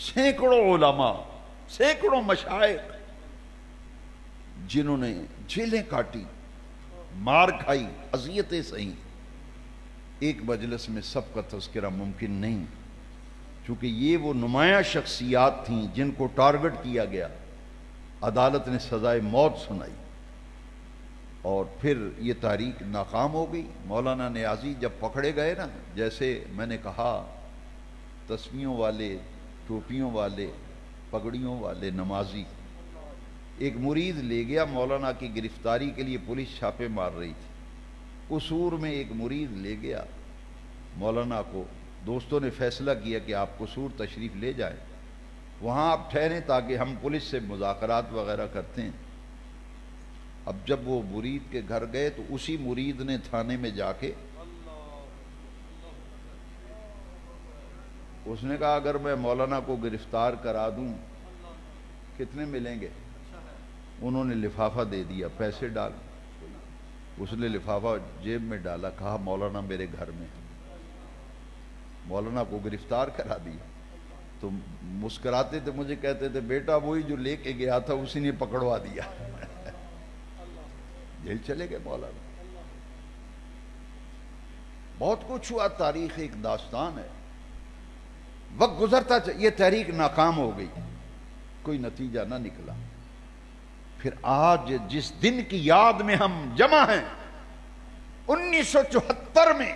سینکڑوں علماء، سینکڑوں مشائخ جنہوں نے جیلیں کاٹی، مار کھائی، اذیتیں سہیں، ایک مجلس میں سب کا تذکرہ ممکن نہیں، چونکہ یہ وہ نمایاں شخصیات تھیں جن کو ٹارگٹ کیا گیا، عدالت نے سزائے موت سنائی، اور پھر یہ تحریک ناکام ہو گئی۔ مولانا نیازی جب پکڑے گئے نا، جیسے میں نے کہا تسمیوں والے، ٹوپیوں والے، پگڑیوں والے نمازی، ایک مرید لے گیا مولانا کی گرفتاری کے لیے، پولیس چھاپے مار رہی تھی، قصور میں ایک مرید لے گیا مولانا کو، دوستوں نے فیصلہ کیا کہ آپ قصور تشریف لے جائیں، وہاں آپ ٹھہریں تاکہ ہم پولیس سے مذاکرات وغیرہ کرتے ہیں۔ اب جب وہ مرید کے گھر گئے تو اسی مرید نے تھانے میں جا کے اس نے کہا اگر میں مولانا کو گرفتار کرا دوں کتنے ملیں گے؟ انہوں نے لفافہ دے دیا، پیسے ڈال، اس نے لفافہ جیب میں ڈالا، کہا مولانا میرے گھر میں، مولانا کو گرفتار کرا دیا۔ تو مسکراتے تھے، مجھے کہتے تھے بیٹا وہی جو لے کے گیا تھا اسی نے پکڑوا دیا۔ جیل چلے گئے مولانا۔ بہت کچھ ہوا، تاریخ ایک داستان ہے، وقت گزرتا یہ تحریک ناکام ہو گئی، کوئی نتیجہ نہ نکلا۔ پھر آج جس دن کی یاد میں ہم جمع ہیں، 1974 میں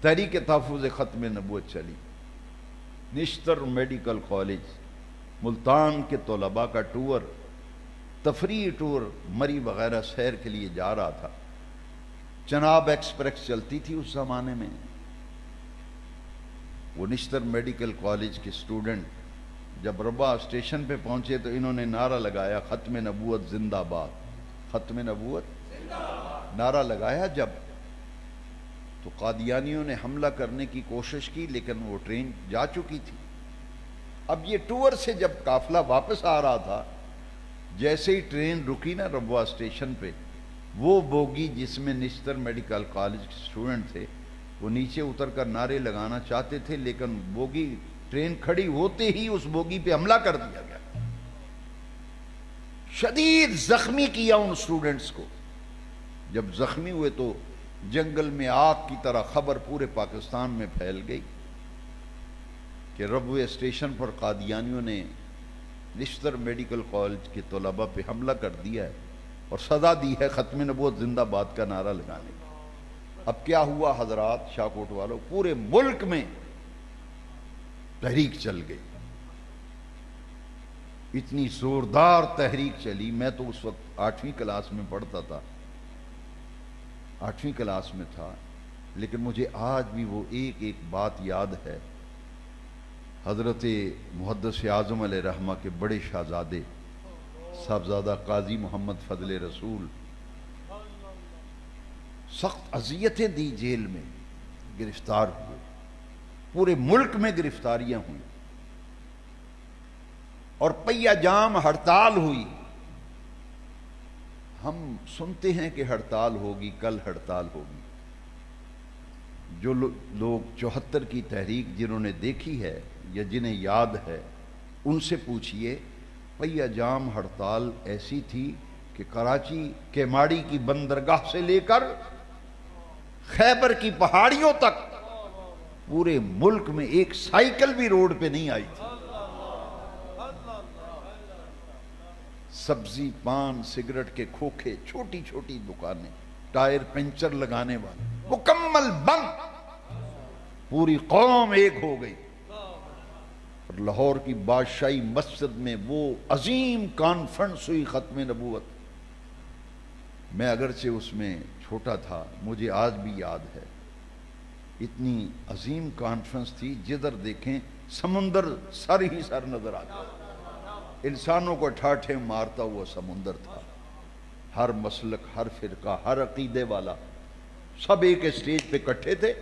تحریک تحفظ ختم نبوت چلی، نشتر میڈیکل کالج، ملتان کے طلباء کا ٹور، تفریحی ٹور، مری وغیرہ سیر کے لیے جا رہا تھا، چناب ایکسپریس چلتی تھی اس زمانے میں۔ وہ نشتر میڈیکل کالج کے اسٹوڈنٹ جب ربا اسٹیشن پہ پہنچے تو انہوں نے نعرہ لگایا ختم نبوت زندہ باد، ختم نبوت نعرہ لگایا جب، تو قادیانیوں نے حملہ کرنے کی کوشش کی لیکن وہ ٹرین جا چکی تھی۔ اب یہ ٹور سے جب قافلہ واپس آ رہا تھا، جیسے ہی ٹرین رکی نا ربوا اسٹیشن پہ، وہ بوگی جس میں نشتر میڈیکل کالج کے اسٹوڈنٹ تھے وہ نیچے اتر کر نعرے لگانا چاہتے تھے، لیکن بوگی ٹرین کھڑی ہوتے ہی اس بوگی پہ حملہ کر دیا گیا، شدید زخمی کیا ان اسٹوڈنٹس کو۔ جب زخمی ہوئے تو جنگل میں آگ کی طرح خبر پورے پاکستان میں پھیل گئی کہ ربوے اسٹیشن پر قادیانیوں نے نشتر میڈیکل کالج کے طلباء پہ حملہ کر دیا ہے اور سزا دی ہے ختم نبوت زندہ باد کا نعرہ لگانے کا۔ اب کیا ہوا حضرات شاکوٹ والوں، پورے ملک میں تحریک چل گئی، اتنی زوردار تحریک چلی۔ میں تو اس وقت 8ویں کلاس میں پڑھتا تھا، 8ویں کلاس میں تھا، لیکن مجھے آج بھی وہ ایک ایک بات یاد ہے۔ حضرت محدث اعظم علیہ رحمہ کے بڑے شہزادے صاحبزادہ قاضی محمد فضل رسول سخت اذیتیں دی، جیل میں گرفتار ہوئے، پورے ملک میں گرفتاریاں ہوئیں اور پہیہ جام ہڑتال ہوئی۔ ہم سنتے ہیں کہ ہڑتال ہوگی، کل ہڑتال ہوگی۔ جو لوگ 74 کی تحریک جنہوں نے دیکھی ہے یا جنہیں یاد ہے ان سے پوچھئے، پہیہ جام ہڑتال ایسی تھی کہ کراچی کیماڑی کی بندرگاہ سے لے کر خیبر کی پہاڑیوں تک پورے ملک میں ایک سائیکل بھی روڈ پہ نہیں آئی تھی۔ سبزی، پان، سگریٹ کے کھوکھے، چھوٹی چھوٹی دکانیں، ٹائر پنچر لگانے والے مکمل بند، پوری قوم ایک ہو گئی۔ اور لاہور کی بادشاہی مسجد میں وہ عظیم کانفرنس ہوئی ختم نبوت۔ میں اگرچہ اس میں چھوٹا تھا، مجھے آج بھی یاد ہے، اتنی عظیم کانفرنس تھی، جدھر دیکھیں سمندر سر ہی سر نظر آتا، انسانوں کو ٹھاٹھے مارتا ہوا سمندر تھا. ہر مسلک، ہر فرقہ، ہر عقیدے والا سب ایک اسٹیج پہ اکٹھے تھے.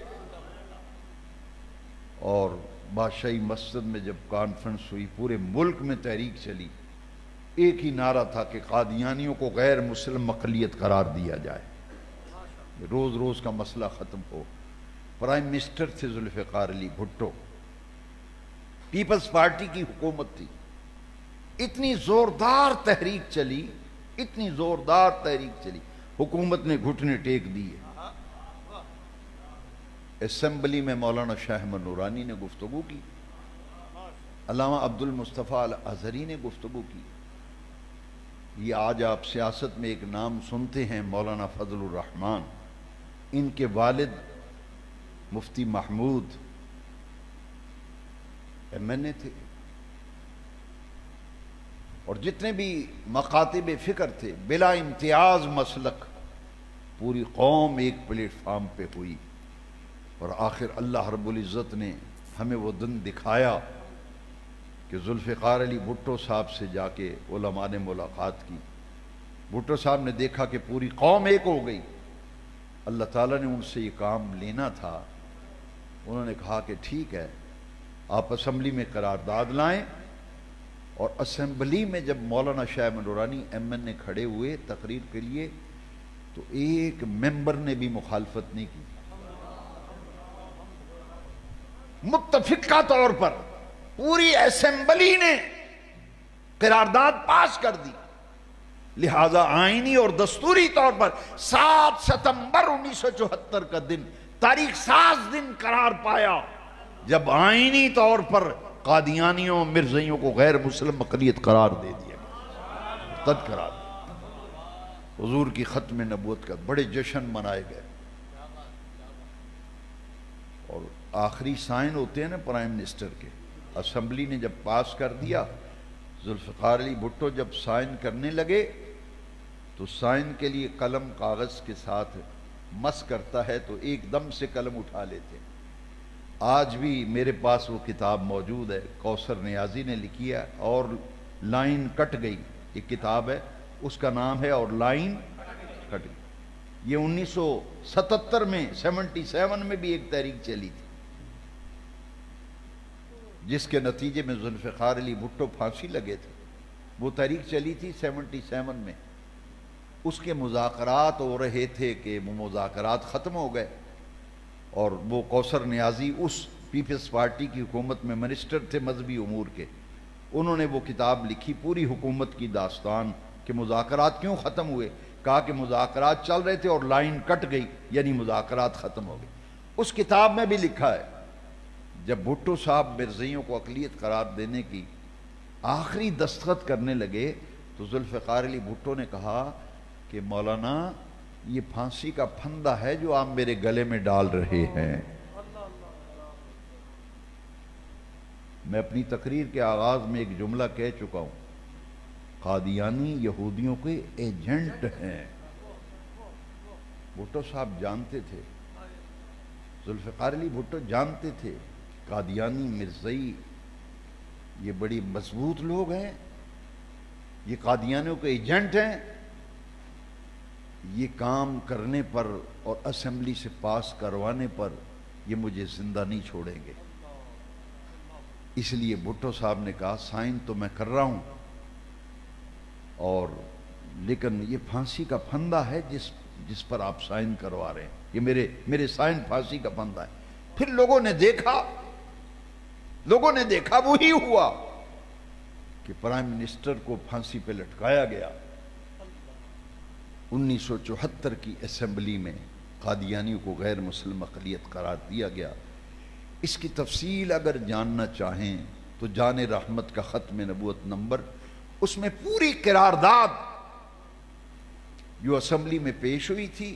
اور بادشاہی مسجد میں جب کانفرنس ہوئی، پورے ملک میں تحریک چلی. ایک ہی نعرہ تھا کہ قادیانیوں کو غیر مسلم اقلیت قرار دیا جائے، روز روز کا مسئلہ ختم ہو. پرائم منسٹر تھے ذوالفقار علی بھٹو، پیپلز پارٹی کی حکومت تھی. اتنی زوردار تحریک چلی، اتنی زوردار تحریک چلی، حکومت نے گھٹنے ٹیک دیے. اسمبلی میں مولانا شاہ احمد نورانی نے گفتگو کی، علامہ عبد المصطفیٰ الازہری نے گفتگو کی. یہ آج آپ سیاست میں ایک نام سنتے ہیں، مولانا فضل الرحمان. ان کے والد مفتی محمود MNA تھے. اور جتنے بھی مکاتب فکر تھے، بلا امتیاز مسلک، پوری قوم ایک پلیٹ فارم پہ ہوئی. اور آخر اللہ رب العزت نے ہمیں وہ دن دکھایا کہ ذوالفقار علی بھٹو صاحب سے جا کے علماء نے ملاقات کی. بھٹو صاحب نے دیکھا کہ پوری قوم ایک ہو گئی. اللہ تعالیٰ نے ان سے یہ کام لینا تھا. انہوں نے کہا کہ ٹھیک ہے، آپ اسمبلی میں قرارداد لائیں. اور اسمبلی میں جب مولانا شاہ احمد نورانی MNA کھڑے ہوئے تقریر کے لیے، تو ایک ممبر نے بھی مخالفت نہیں کی. متفقہ طور پر پوری اسمبلی نے قرارداد پاس کر دی. لہذا آئینی اور دستوری طور پر 7 ستمبر 1974 کا دن تاریخ ساز دن قرار پایا، جب آئینی طور پر قادیانیوں مرزائیوں کو غیر مسلم اقلیت قرار دے دیا گیا، تد قرار دیا. حضور کی ختم نبوت کا بڑے جشن منائے گئے. اور آخری سائن ہوتے ہیں نا پرائم منسٹر کے. اسمبلی نے جب پاس کر دیا، ذوالفقار علی بھٹو جب سائن کرنے لگے تو سائن کے لیے قلم کاغذ کے ساتھ مس کرتا ہے تو ایک دم سے قلم اٹھا لیتے. آج بھی میرے پاس وہ کتاب موجود ہے، کوثر نیازی نے لکھی ہے، اور لائن کٹ گئی. ایک کتاب ہے، اس کا نام ہے اور لائن کٹ گئی. یہ 1977 میں 77 میں بھی ایک تحریک چلی تھی، جس کے نتیجے میں ذوالفقار علی بھٹو پھانسی لگے تھے. وہ تحریک چلی تھی 77 میں. اس کے مذاکرات ہو رہے تھے کہ وہ مذاکرات ختم ہو گئے. اور وہ کوثر نیازی اس پیپلز پارٹی کی حکومت میں منسٹر تھے مذہبی امور کے. انہوں نے وہ کتاب لکھی، پوری حکومت کی داستان، کہ مذاکرات کیوں ختم ہوئے. کہا کہ مذاکرات چل رہے تھے اور لائن کٹ گئی، یعنی مذاکرات ختم ہو گئے. اس کتاب میں بھی لکھا ہے، جب بھٹو صاحب مرزائیوں کو اقلیت قرار دینے کی آخری دستخط کرنے لگے تو ذوالفقار علی بھٹو نے کہا کہ مولانا یہ پھانسی کا پھندا ہے جو آپ میرے گلے میں ڈال رہے ہیں. میں اپنی تقریر کے آغاز میں ایک جملہ کہہ چکا ہوں، قادیانی یہودیوں کے ایجنٹ ہیں. بھٹو صاحب جانتے تھے، ذوالفقار علی بھٹو جانتے تھے قادیانی مرزائی یہ بڑی مضبوط لوگ ہیں، یہ قادیانیوں کے ایجنٹ ہیں. یہ کام کرنے پر اور اسمبلی سے پاس کروانے پر یہ مجھے زندہ نہیں چھوڑیں گے. اس لیے بھٹو صاحب نے کہا سائن تو میں کر رہا ہوں، اور لیکن یہ پھانسی کا پھندا ہے جس پر آپ سائن کروا رہے ہیں، یہ میرے سائن پھانسی کا پھندا ہے. پھر لوگوں نے دیکھا وہی ہوا کہ پرائم منسٹر کو پھانسی پہ لٹکایا گیا. 1974 کی اسمبلی میں قادیانیوں کو غیر مسلم اقلیت قرار دیا گیا. اس کی تفصیل اگر جاننا چاہیں تو جان رحمت کا ختم نبوت نمبر، اس میں پوری قرارداد جو اسمبلی میں پیش ہوئی تھی،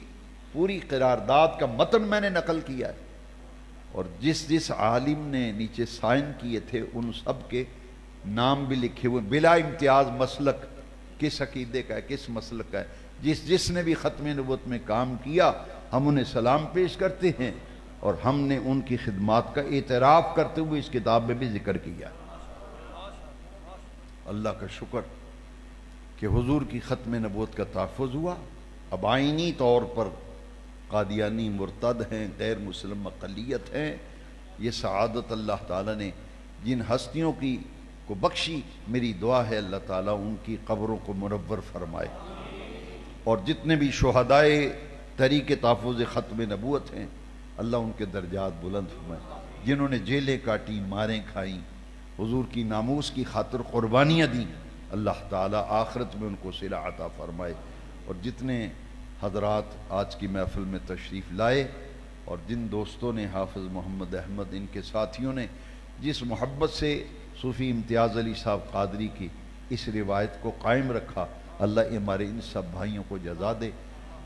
پوری قرارداد کا متن میں نے نقل کیا ہے. اور جس عالم نے نیچے سائن کیے تھے ان سب کے نام بھی لکھے ہوئے، بلا امتیاز مسلک کس عقیدے کا ہے، کس مسلک کا ہے. جس نے بھی ختم نبوت میں کام کیا ہم انہیں سلام پیش کرتے ہیں. اور ہم نے ان کی خدمات کا اعتراف کرتے ہوئے اس کتاب میں بھی ذکر کیا۔ اللہ کا شکر کہ حضور کی ختم نبوت کا تحفظ ہوا۔ اب آئینی طور پر قادیانی مرتد ہیں، غیر مسلم اقلیت ہیں، یہ سعادت اللہ تعالیٰ نے جن ہستیوں کی کو بخشی، میری دعا ہے اللہ تعالیٰ ان کی قبروں کو منور فرمائے، اور جتنے بھی شہدائے طریق تحفظ ختم نبوت ہیں اللہ ان کے درجات بلند فرمائے، جنہوں نے جیلیں کاٹی، ماریں کھائیں، حضور کی ناموس کی خاطر قربانیاں دیں، اللہ تعالیٰ آخرت میں ان کو صلہ عطا فرمائے۔ اور جتنے حضرات آج کی محفل میں تشریف لائے اور جن دوستوں نے، حافظ محمد احمد ان کے ساتھیوں نے جس محبت سے صوفی امتیاز علی صاحب قادری کی اس روایت کو قائم رکھا، اللہ ہمارے ان سب بھائیوں کو جزا دے۔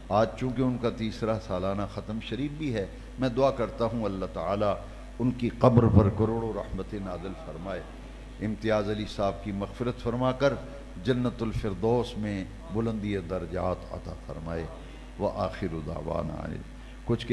آج چونکہ ان کا تیسرا سالانہ ختم شریف بھی ہے، میں دعا کرتا ہوں اللہ تعالیٰ ان کی قبر پر کروڑوں رحمت نازل فرمائے، امتیاز علی صاحب کی مغفرت فرما کر جنت الفردوس میں بلندی درجات عطا فرمائے۔ وآخر دعوانا کچھ